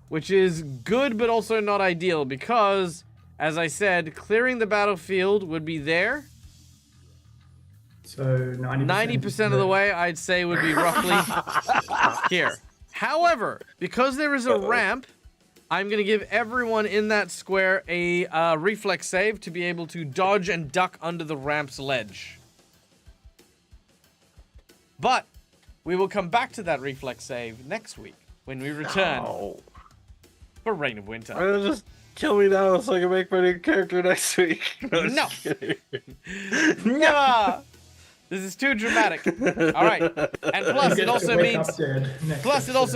which is good but also not ideal because, as I said, clearing the battlefield would be there. So 90% of the way, I'd say, would be roughly here. However, because there is a ramp, I'm going to give everyone in that square a reflex save to be able to dodge and duck under the ramp's ledge. But we will come back to that reflex save next week when we return for Reign of Winter. Just kill me now so I can make my new character next week. No. No. This is too dramatic. All right. And plus, it also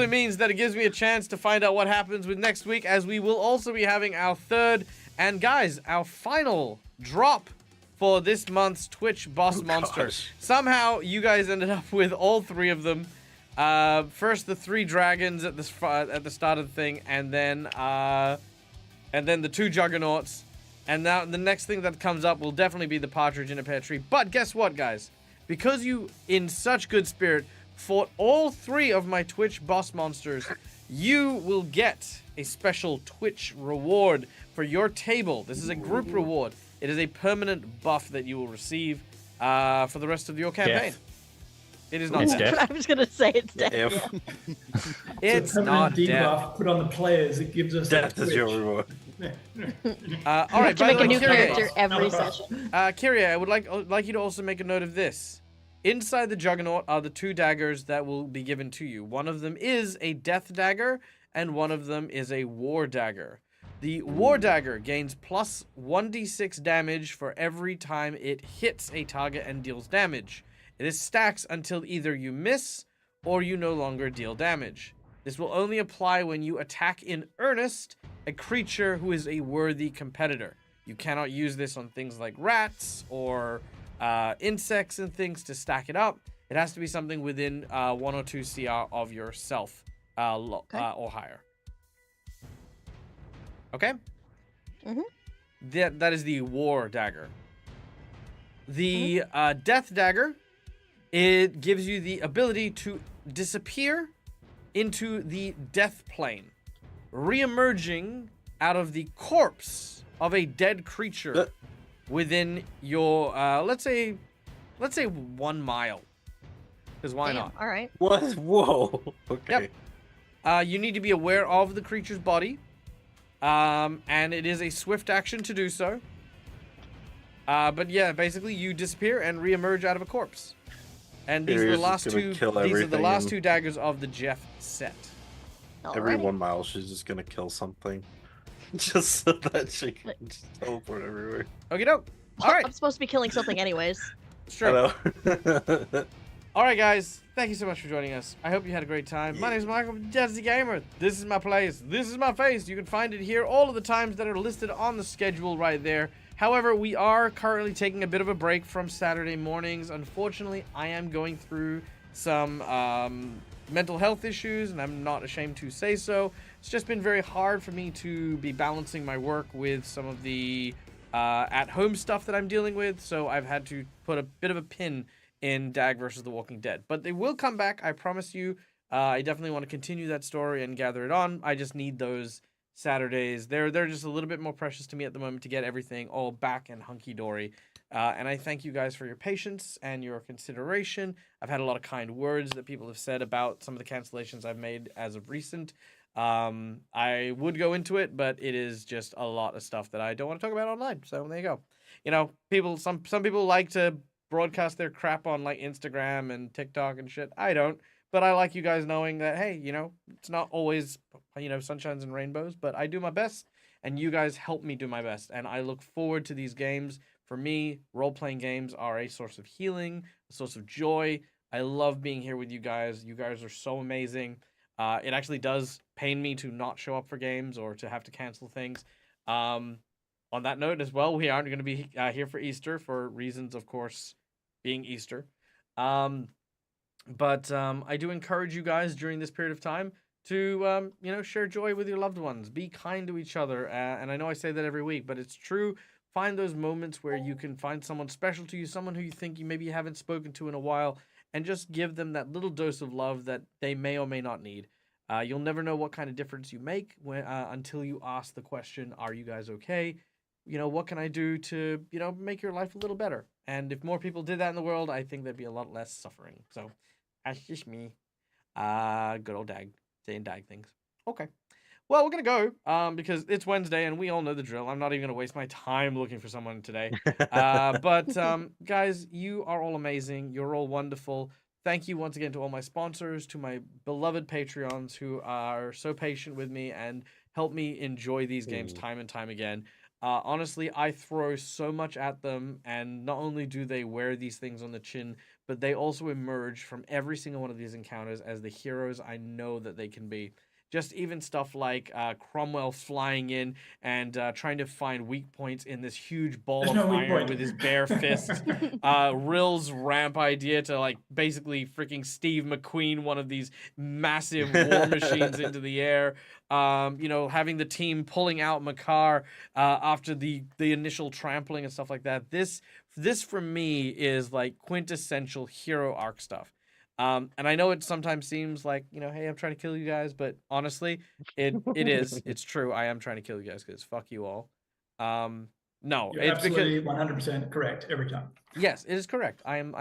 means that it gives me a chance to find out what happens with next week, as we will also be having our third and, guys, our final drop for this month's Twitch boss monster. Gosh. Somehow, you guys ended up with all 3 of them. First, the 3 dragons at the start of the thing, and then the 2 juggernauts. And now the next thing that comes up will definitely be the partridge in a pear tree. But guess what, guys? Because you, in such good spirit, fought all 3 of my Twitch boss monsters, you will get a special Twitch reward for your table. This is a group reward. It is a permanent buff that you will receive for the rest of your campaign. Death. It is not It's death. death. I was going to say it's death. It's a not permanent death. debuff put on the players. It gives us Death is your reward. All You right, have to by make the a way, new Kyrie, character every session. Kyrie, I would like you to also make a note of this. Inside the Juggernaut are the 2 daggers that will be given to you. One of them is a death dagger, and one of them is a war dagger. The war dagger gains plus 1d6 damage for every time it hits a target and deals damage. It stacks until either you miss or you no longer deal damage. This will only apply when you attack in earnest a creature who is a worthy competitor. You cannot use this on things like rats or insects and things to stack it up. It has to be something within 1 or 2 CR of yourself or higher. Okay? That is the war dagger. The death dagger, it gives you the ability to disappear into the death plane, re-emerging out of the corpse of a dead creature within your let's say 1 mile. Because why not? All right. What? Whoa. Okay. Yep. You need to be aware of the creature's body, and it is a swift action to do so. But yeah, basically you disappear and re-emerge out of a corpse. And these are the last 2. These are the last 2 daggers of the Jeff set. Every Alrighty. 1 mile, she's just gonna kill something, just so that she can just teleport everywhere. Okie doke. All right. I'm supposed to be killing something anyways. It's true. Hello. All right, guys. Thank you so much for joining us. I hope you had a great time. My name is Michael, Jazzy Gamer. This is my place. This is my face. You can find it here all of the times that are listed on the schedule right there. However, we are currently taking a bit of a break from Saturday mornings. Unfortunately, I am going through some mental health issues, and I'm not ashamed to say so. It's just been very hard for me to be balancing my work with some of the at-home stuff that I'm dealing with, so I've had to put a bit of a pin in Dag versus The Walking Dead. But they will come back, I promise you. I definitely want to continue that story and gather it on. I just need those Saturdays. They're just a little bit more precious to me at the moment to get everything all back and hunky-dory. And I thank you guys for your patience and your consideration. I've had a lot of kind words that people have said about some of the cancellations I've made as of recent. I would go into it, but it is just a lot of stuff that I don't want to talk about online. So there you go. You know, some people like to broadcast their crap on like Instagram and TikTok and shit. I don't, but I like you guys knowing that, hey, you know, it's not always, you know, sunshines and rainbows, but I do my best, and you guys help me do my best, and I look forward to these games. For me, role-playing games are a source of healing, a source of joy. I love being here with you guys. You guys are so amazing. It actually does pain me to not show up for games or to have to cancel things. On that note as well, we aren't going to be here for Easter for reasons, of course, being Easter. But I do encourage you guys during this period of time to, you know, share joy with your loved ones. Be kind to each other. And I know I say that every week, but it's true. Find those moments where you can find someone special to you, someone who you think you maybe haven't spoken to in a while, and just give them that little dose of love that they may or may not need. You'll never know what kind of difference you make until you ask the question, are you guys okay? You know, what can I do to, you know, make your life a little better? And if more people did that in the world, I think there'd be a lot less suffering. So, that's just me. Good old Dag. Saying Dag things. Okay. Well, we're going to go because it's Wednesday and we all know the drill. I'm not even going to waste my time looking for someone today. But guys, you are all amazing. You're all wonderful. Thank you once again to all my sponsors, to my beloved Patreons who are so patient with me and help me enjoy these games time and time again. Honestly, I throw so much at them, and not only do they wear these things on the chin, but they also emerge from every single one of these encounters as the heroes I know that they can be. Just even stuff like Cromwell flying in and trying to find weak points in this huge ball of iron with his bare fist. Rill's ramp idea to like basically freaking Steve McQueen one of these massive war machines into the air. You know, having the team pulling out Makar after the initial trampling and stuff like that. This for me is like quintessential hero arc stuff. And I know it sometimes seems like, you know, hey, I'm trying to kill you guys, but honestly, it's true. I am trying to kill you guys because fuck you all. No, you're it's absolutely because 100% correct every time. yes, it is correct. I'm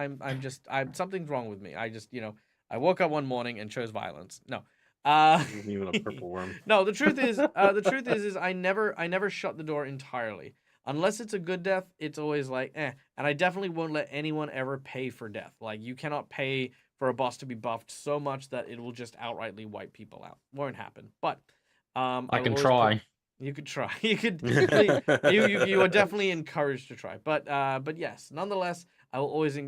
something's wrong with me. I just, you know, I woke up one morning and chose violence. No. Even a purple worm. No, the truth is I never shut the door entirely. Unless it's a good death, it's always like, eh. And I definitely won't let anyone ever pay for death. Like, you cannot pay for a boss to be buffed so much that it will just outrightly wipe people out. Won't happen. But I can try. You could try. You could. You are definitely encouraged to try. But yes, nonetheless, I will always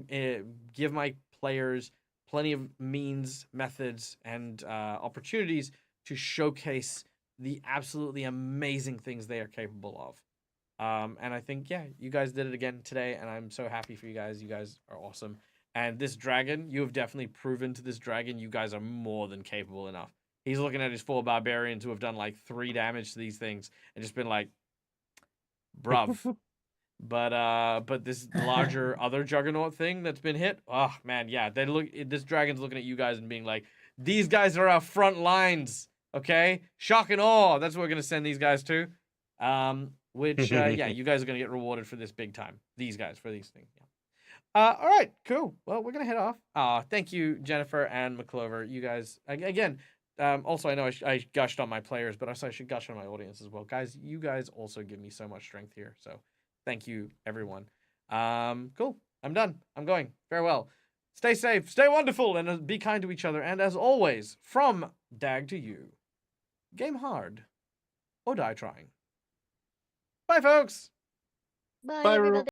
give my players plenty of means, methods, and opportunities to showcase the absolutely amazing things they are capable of. And I think, yeah, you guys did it again today, and I'm so happy for you guys. You guys are awesome. And this dragon, you have definitely proven to this dragon you guys are more than capable enough. He's looking at his 4 barbarians who have done like 3 damage to these things and just been like, bruv. But this larger other juggernaut thing that's been hit, oh man, yeah, this dragon's looking at you guys and being like, these guys are our front lines, okay? Shock and awe, that's what we're gonna send these guys to. Which yeah, you guys are gonna get rewarded for this big time. These guys for these things. Yeah. All right, cool. Well, we're gonna head off. Thank you, Jennifer and McClover. You guys again. Also, I know I gushed on my players, but I should gush on my audience as well, guys. You guys also give me so much strength here. So, thank you, everyone. Cool. I'm done. I'm going. Farewell. Stay safe. Stay wonderful, and be kind to each other. And as always, from Dag to you, game hard or die trying. Bye, folks. Bye, Bye, everybody.